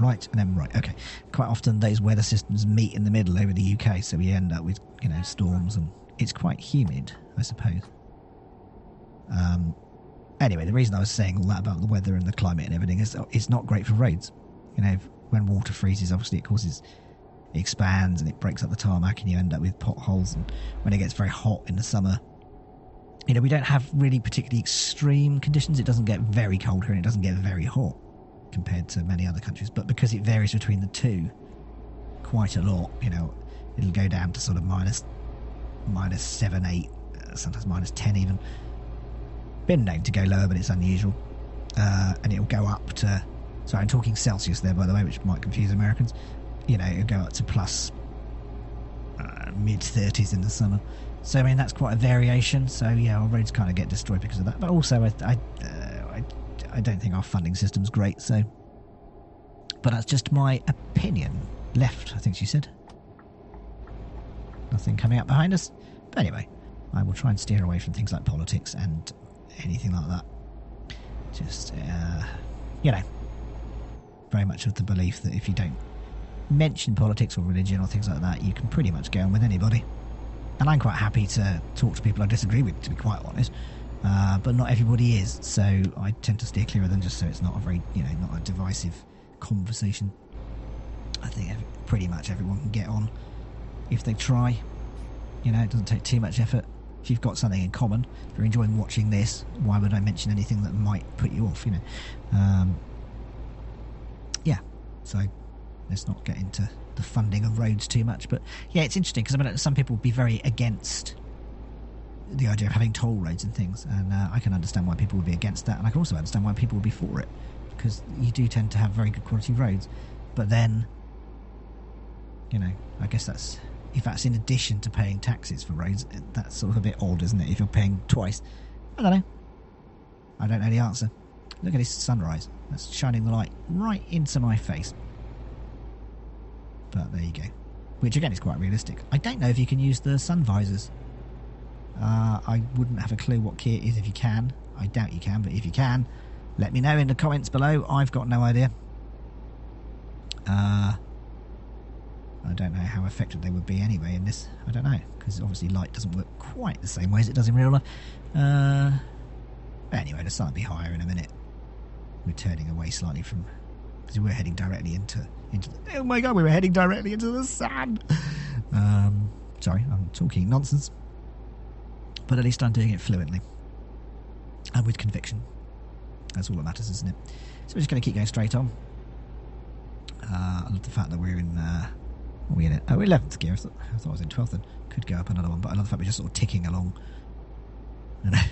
Right, and then right, okay. Quite often those weather systems meet in the middle over the UK, so we end up with, you know, storms, and it's quite humid, I suppose. Anyway, the reason I was saying all that about the weather and the climate and everything is it's not great for roads. You know, when water freezes, obviously it expands and it breaks up the tarmac and you end up with potholes. And when it gets very hot in the summer, you know, we don't have really particularly extreme conditions. It doesn't get very cold here and it doesn't get very hot compared to many other countries. But because it varies between the two quite a lot, you know, it'll go down to sort of minus 7, 8, sometimes minus 10 even. Been known to go lower, but it's unusual. And it'll go up to... Sorry, I'm talking Celsius there, by the way, which might confuse Americans. You know, it'll go up to plus mid-30s in the summer. So, I mean, that's quite a variation. So, yeah, our roads kind of get destroyed because of that. But also, I don't think our funding system's great, so... But that's just my opinion. Left, I think she said. Nothing coming up behind us. But anyway, I will try and steer away from things like politics and anything like that. Just, very much of the belief that if you don't mention politics or religion or things like that, you can pretty much get on with anybody. And I'm quite happy to talk to people I disagree with, to be quite honest. But not everybody is, so I tend to steer clear of them just so it's not a very, not a divisive conversation. I think pretty much everyone can get on if they try. It doesn't take too much effort. If you've got something in common, if you're enjoying watching this, why would I mention anything that might put you off, so let's not get into the funding of roads too much. But yeah, it's interesting because some people would be very against the idea of having toll roads and things, and I can understand why people would be against that, and I can also understand why people would be for it, because you do tend to have very good quality roads. But then, I guess if that's in addition to paying taxes for roads, that's sort of a bit odd, isn't it, if you're paying twice? I don't know. I don't know the answer. Look at this sunrise. That's shining the light right into my face. But there you go. Which, again, is quite realistic. I don't know if you can use the sun visors. I wouldn't have a clue what key it is if you can. I doubt you can, but if you can, let me know in the comments below. I've got no idea. I don't know how effective they would be anyway in this. I don't know, because obviously light doesn't work quite the same way as it does in real life. But anyway, the sun will be higher in a minute. We're turning away slightly from... because we're heading directly into the... Oh my god, we were heading directly into the sun! Sorry, I'm talking nonsense. But at least I'm doing it fluently. And with conviction. That's all that matters, isn't it? So we're just going to keep going straight on. I love the fact that we're in... what are we in it? Oh, 11th gear. I thought I was in 12th then. Could go up another one, but I love the fact we're just sort of ticking along. And I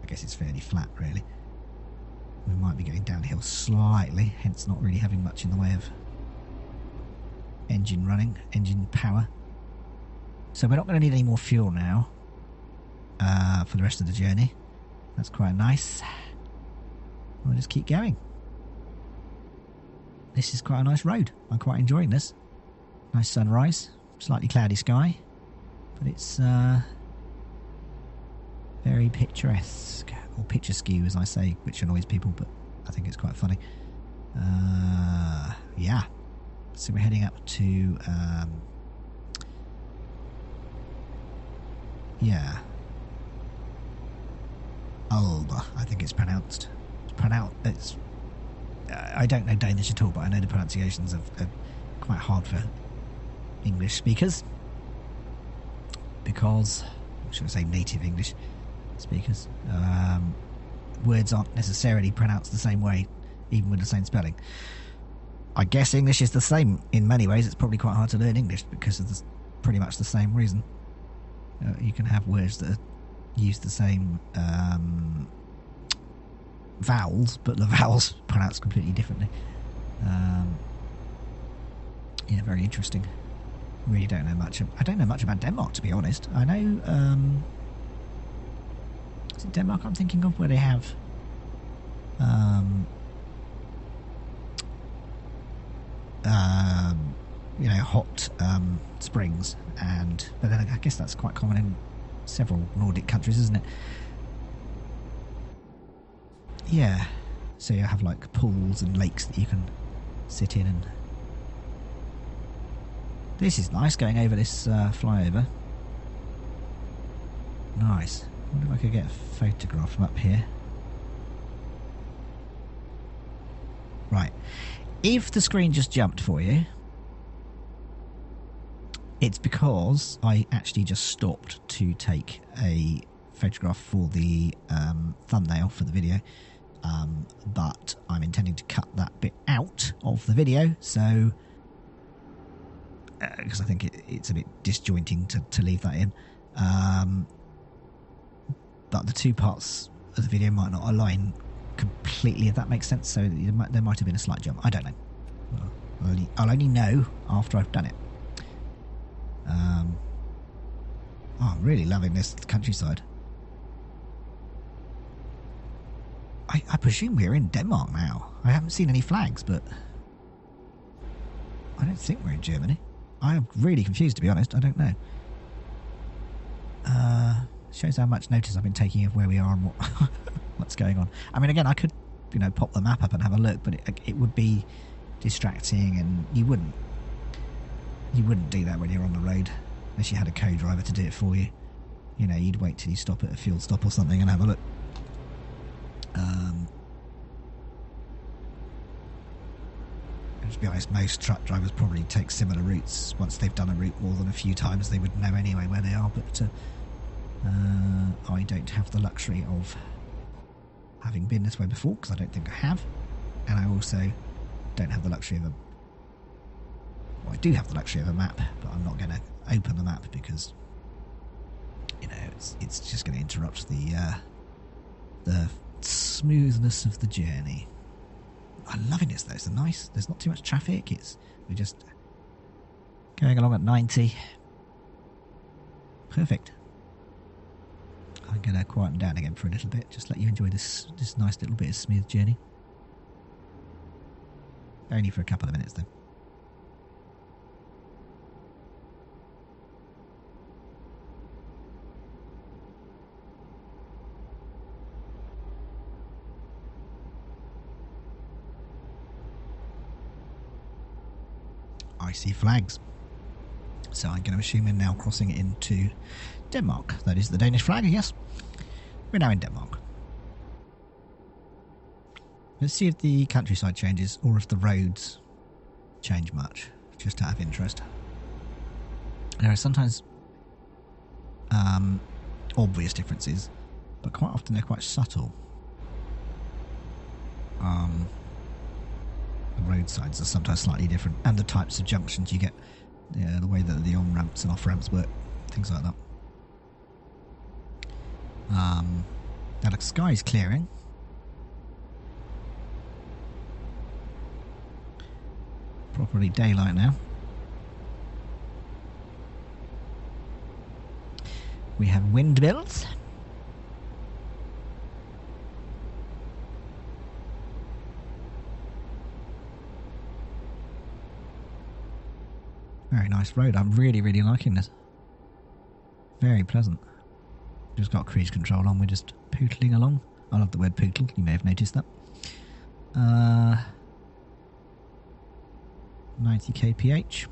guess it's fairly flat, really. We might be going downhill slightly, hence not really having much in the way of engine running, engine power. So we're not going to need any more fuel now for the rest of the journey. That's quite nice. We'll just keep going. This is quite a nice road. I'm quite enjoying this. Nice sunrise, slightly cloudy sky, but it's very picturesque, or picturesque as I say, which annoys people, but I think it's quite funny. Yeah, so we're heading up to Aalborg, I think it's pronounced. It's I don't know Danish at all, but I know the pronunciations are quite hard for English speakers, because, should I say native English speakers, words aren't necessarily pronounced the same way, even with the same spelling. I guess English is the same in many ways. It's probably quite hard to learn English because of pretty much the same reason. You can have words that use the same vowels, but the vowels pronounced completely differently. Yeah, very interesting. Really don't know much. I don't know much about Denmark, to be honest. I know. Is it Denmark I'm thinking of, where they have hot springs, but then I guess that's quite common in several Nordic countries, isn't it? Yeah. So you have like pools and lakes that you can sit in, and this is nice, going over this flyover. Nice. I wonder if I could get a photograph from up here. Right. If the screen just jumped for you, it's because I actually just stopped to take a photograph for the thumbnail for the video. But I'm intending to cut that bit out of the video, so because I think it's a bit disjointing to leave that in. But the two parts of the video might not align completely, if that makes sense, so there might have been a slight jump. I don't know. I'll only know after I've done it. I'm really loving this countryside. I presume we're in Denmark now. I haven't seen any flags, but I don't think we're in Germany. I am really confused, to be honest. I don't know. Shows how much notice I've been taking of where we are and what's going on. I mean, again, I could, pop the map up and have a look, but it would be distracting, and you wouldn't do that when you're on the road unless you had a co-driver to do it for you. You'd wait till you stop at a fuel stop or something and have a look. To be honest, most truck drivers probably take similar routes. Once they've done a route more than a few times, they would know anyway where they are, but I don't have the luxury of having been this way before, because I don't think I have, and I also don't have the luxury of I do have the luxury of a map, but I'm not going to open the map because it's just going to interrupt the smoothness of the journey. I'm loving this though. It's nice. There's not too much traffic. We're just going along at 90. Perfect. I'm going to quieten down again for a little bit. Just let you enjoy this nice little bit of smooth journey. Only for a couple of minutes though. I see flags. So I'm going to assume we're now crossing into Denmark. That is the Danish flag, yes. We're now in Denmark. Let's see if the countryside changes or if the roads change much, just out of interest. There are sometimes obvious differences, but quite often they're quite subtle. The road signs are sometimes slightly different, and the types of junctions you get, the way that the on-ramps and off-ramps work, things like that. Now the sky's clearing. Properly daylight now. We have windmills. Very nice road. I'm really, really liking this. Very pleasant. Just got cruise control on. We're just pootling along. I love the word pootle. You may have noticed that. 90 kph.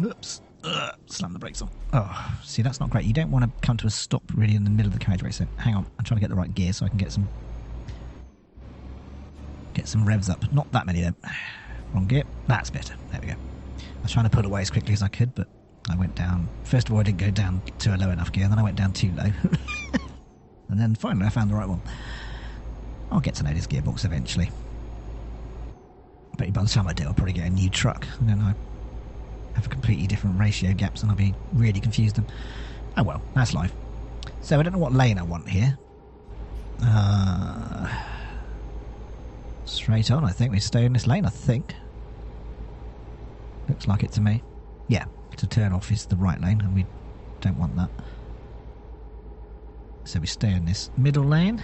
Oops. Slam the brakes on. Oh, see, that's not great. You don't want to come to a stop really in the middle of the carriageway. So hang on. I'm trying to get the right gear so I can get some revs up. Not that many though. Wrong gear. That's better. There we go. I was trying to pull away as quickly as I could, but I went down. First of all, I didn't go down to a low enough gear, and then I went down too low. And then finally I found the right one. I'll get to know this gearbox eventually. But by the time I do, I'll probably get a new truck, and then I have a completely different ratio gaps, and I'll be really confused. And oh well, that's life. So I don't know what lane I want here. Straight on, I think we stay in this lane, I think. Looks like it to me. Yeah, to turn off is the right lane, and we don't want that. So we stay in this middle lane,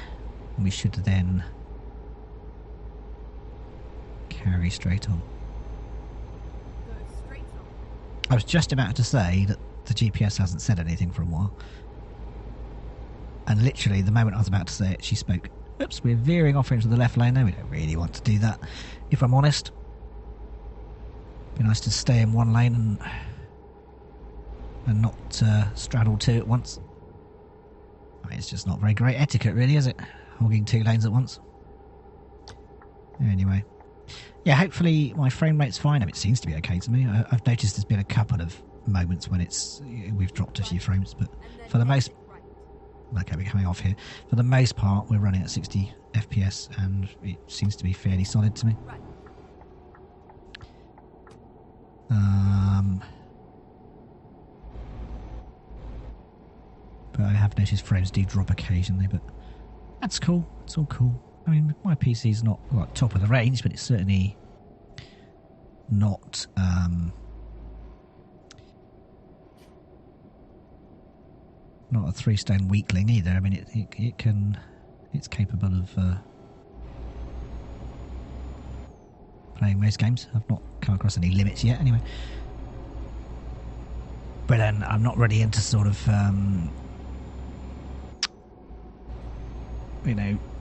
and we should then carry straight on. Go straight on. I was just about to say that the GPS hasn't said anything for a while. And literally, the moment I was about to say it, she spoke. Oops, we're veering off into the left lane now. We don't really want to do that, if I'm honest. It'd be nice to stay in one lane and not straddle two at once. I mean, it's just not very great etiquette, really, is it? Hogging two lanes at once. Anyway. Yeah, hopefully my frame rate's fine. I mean, it seems to be okay to me. I've noticed there's been a couple of moments when we've dropped a few frames, but for the most... Okay, we're coming off here. For the most part, we're running at 60 FPS, and it seems to be fairly solid to me. Right. But I have noticed frames do drop occasionally, but that's cool. It's all cool. I mean, my PC's not like top of the range, but it's certainly not not a 3-stone weakling either. I mean, it's capable of playing most games. I've not come across any limits yet, anyway. But then I'm not really into sort of,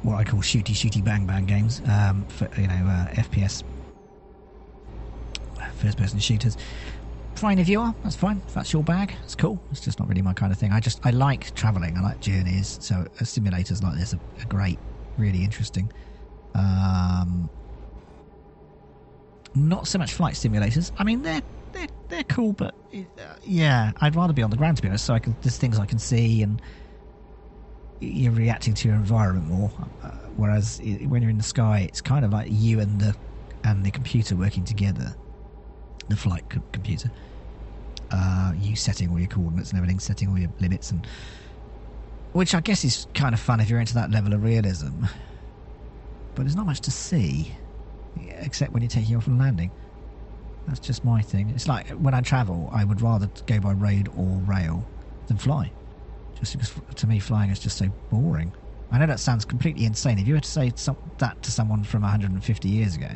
what I call shooty bang bang games. For, FPS, first person shooters. Fine if you are, that's fine. If that's your bag, it's cool. It's just not really my kind of thing. I like travelling. I like journeys. So simulators like this are great, really interesting. Not so much flight simulators. I mean, they're cool, but yeah, I'd rather be on the ground, to be honest. So there's things I can see, and you're reacting to your environment more. Whereas when you're in the sky, it's kind of like you and the computer working together. The flight computer, you setting all your coordinates and everything, setting all your limits, and which I guess is kind of fun if you're into that level of realism. But there's not much to see, except when you're taking off and landing. That's just my thing. It's like when I travel, I would rather go by road or rail than fly, just because to me flying is just so boring. I know that sounds completely insane. If you were to say that to someone from 150 years ago,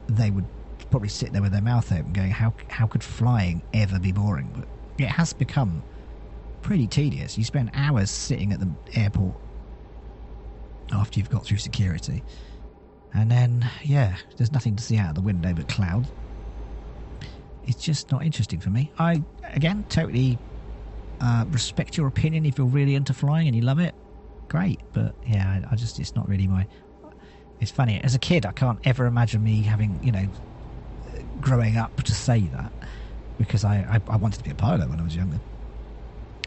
they would probably sit there with their mouth open going, how could flying ever be boring? But it has become pretty tedious. You spend hours sitting at the airport after you've got through security, and then there's nothing to see out of the window but clouds. It's just not interesting for me. I again totally respect your opinion. If you're really into flying and you love it, great, but I just, it's not really my... It's funny, as a kid I can't ever imagine me having, growing up to say that, because I wanted to be a pilot when I was younger.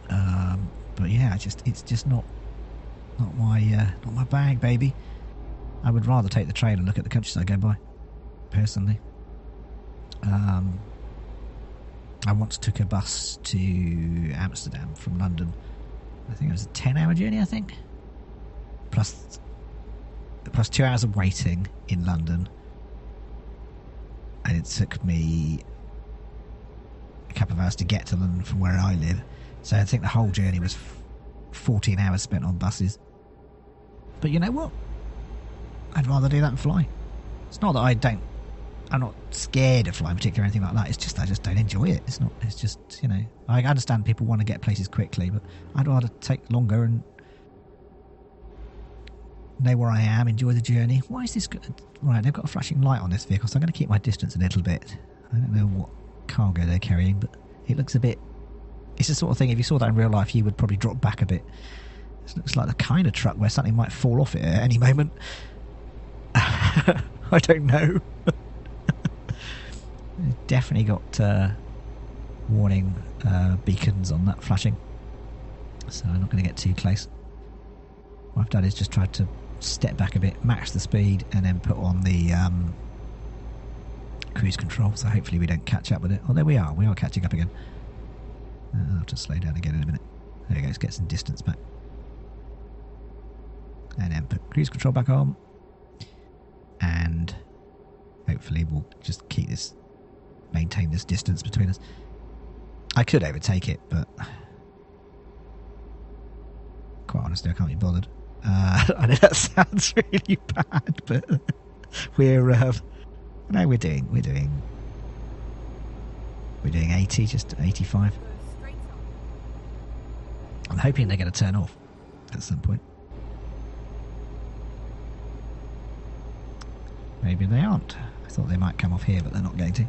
But it's just not my bag, baby. I would rather take the train and look at the countryside go by, personally. I once took a bus to Amsterdam from London. I think it was a 10-hour journey, plus 2 hours of waiting in London. And it took me a couple of hours to get to London from where I live. So I think the whole journey was 14 hours spent on buses. But you know what? I'd rather do that than fly. It's not that I'm not scared of flying particularly or anything like that. It's just I just don't enjoy it. It's just, I understand people want to get places quickly, but I'd rather take longer and know where I am, enjoy the journey. Why is this good? Right, they've got a flashing light on this vehicle, so I'm going to keep my distance a little bit. I don't know what cargo they're carrying, but it looks a bit... It's the sort of thing, if you saw that in real life, you would probably drop back a bit. It looks like the kind of truck where something might fall off it at any moment. I don't know. It's definitely got warning beacons on that flashing, so I'm not going to get too close. What I've done is just tried to step back a bit, match the speed, and then put on the cruise control, so hopefully we don't catch up with it. Oh, there we are catching up again. I'll have to slow down again in a minute. There we go, let's get some distance back. And then put cruise control back on. And hopefully we'll just maintain this distance between us. I could overtake it, but quite honestly I can't be bothered. I know that sounds really bad, but we're doing 80, just 85. I'm hoping they're going to turn off at some point. Maybe they aren't. I thought they might come off here, but they're not going to.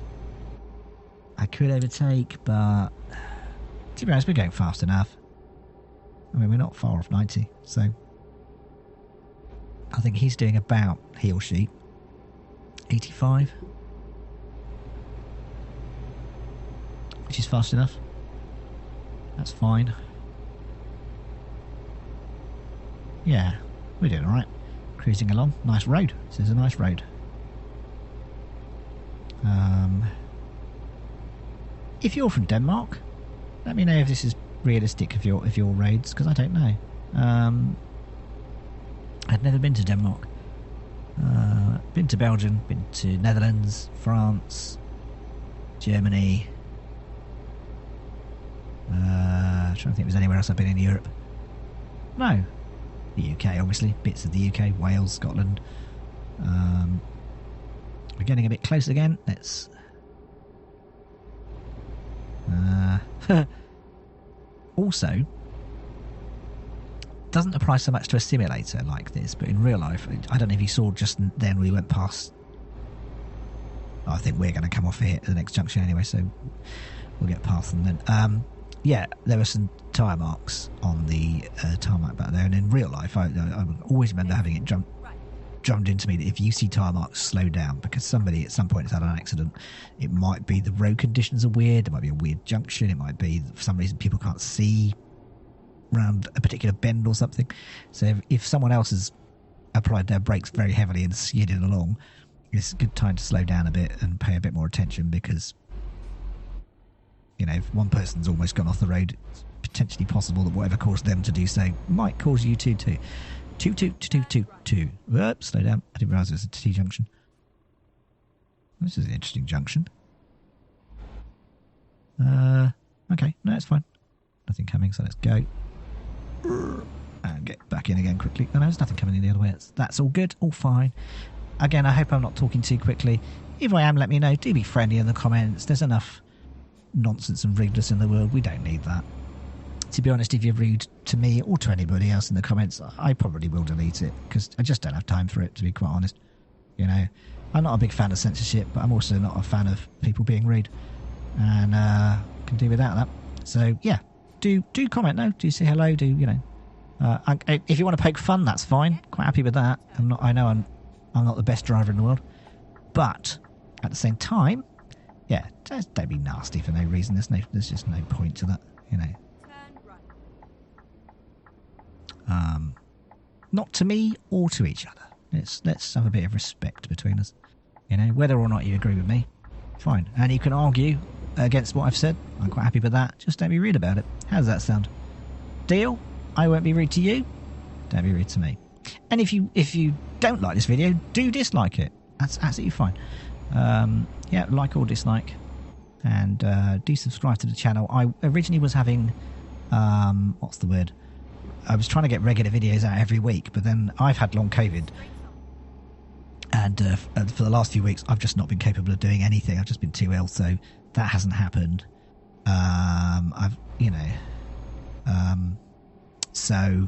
I could overtake, but to be honest, we're going fast enough. I mean, we're not far off 90, so I think he's doing about, he or she, 85, which is fast enough. That's fine. Yeah, we're doing alright. Cruising along. Nice road. This is a nice road. If you're from Denmark, let me know if this is realistic of your roads, because I don't know. I'd never been to Denmark. Been to Belgium, been to Netherlands, France, Germany. Trying to think if there's anywhere else I've been in Europe. No. The UK, obviously. Bits of the UK, Wales, Scotland. We're getting a bit close again. Let's... Also, doesn't apply so much to a simulator like this, but in real life, I don't know if you saw just then we went past... I think we're going to come off here at the next junction anyway, so we'll get past them then. Yeah, there were some tyre marks on the tarmac back there, and in real life, I always remember having it drummed into me that if you see tyre marks, slow down, because somebody at some point has had an accident. It might be the road conditions are weird, it might be a weird junction, it might be for some reason people can't see around a particular bend or something. So if someone else has applied their brakes very heavily and skidded along, it's a good time to slow down a bit and pay a bit more attention, because, you know, if one person's almost gone off the road, it's potentially possible that whatever caused them to do so might cause you to too. Two. Whoops, slow down. I didn't realise it was a T-junction. This is an interesting junction. Okay, no, it's fine. Nothing coming, so let's go. And get back in again quickly. No, there's nothing coming in the other way. That's all good, all fine. Again, I hope I'm not talking too quickly. If I am, let me know. Do be friendly in the comments. There's enough nonsense and rudeness in the world. We don't need that. To be honest, if you're rude to me or to anybody else in the comments, I probably will delete it, because I just don't have time for it, to be quite honest. You know, I'm not a big fan of censorship, but I'm also not a fan of people being rude, and can do without that. So yeah, do comment though. Do say hello. Do, you know, if you want to poke fun, that's fine. Quite happy with that. I know I'm not the best driver in the world, but at the same time, yeah, just don't be nasty for no reason. There's just no point to that, you know. Not to me or to each other. Let's have a bit of respect between us. You know, whether or not you agree with me, fine. And you can argue against what I've said. I'm quite happy with that. Just don't be rude about it. How does that sound? Deal? I won't be rude to you. Don't be rude to me. And if you don't like this video, do dislike it. That's absolutely fine. Yeah, like or dislike. And do subscribe to the channel. I originally was having... what's the word? I was trying to get regular videos out every week, but then I've had long COVID, and for the last few weeks I've just not been capable of doing anything. I've just been too ill, so that hasn't happened. So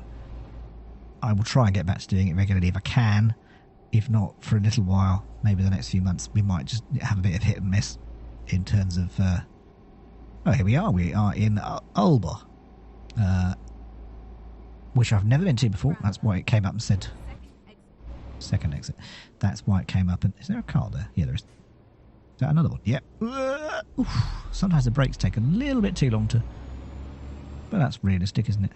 I will try and get back to doing it regularly if I can. If not, for a little while, maybe the next few months, we might just have a bit of hit and miss in terms of... oh, here we are. We are in Aalborg. Which I've never been to before. That's why it came up and said second exit. That's why it came up. And is there a car there? Yeah, there is. Is that another one? Yep. Sometimes the brakes take a little bit too long to... But that's realistic, isn't it?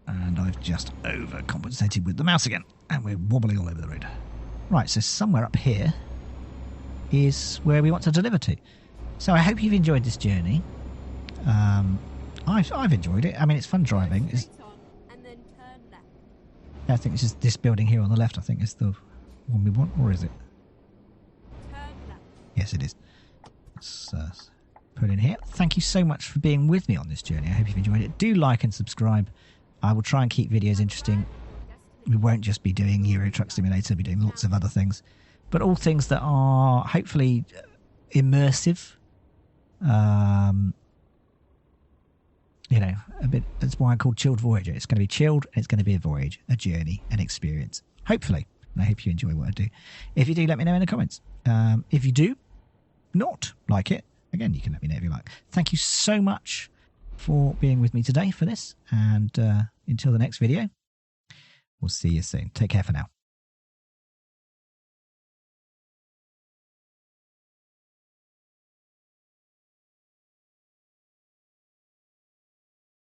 And I've just overcompensated with the mouse again. And we're wobbling all over the road. Right, so somewhere up here is where we want to deliver to. So I hope you've enjoyed this journey. I've enjoyed it. I mean, it's fun driving. And then turn left. I think this building here on the left, I think, is the one we want, or is it? Turn left. Yes, it is. Let's put in here. Thank you so much for being with me on this journey. I hope you've enjoyed it. Do like and subscribe. I will try and keep videos interesting. We won't just be doing Euro Truck Simulator. We'll be doing lots of other things, but all things that are hopefully immersive. You know, a bit. That's why I called Chilled Voyager. It's going to be chilled, and it's going to be a voyage, a journey, an experience. Hopefully, and I hope you enjoy what I do. If you do, let me know in the comments. If you do not like it, again, you can let me know if you like. Thank you so much for being with me today for this, and until the next video, we'll see you soon. Take care for now.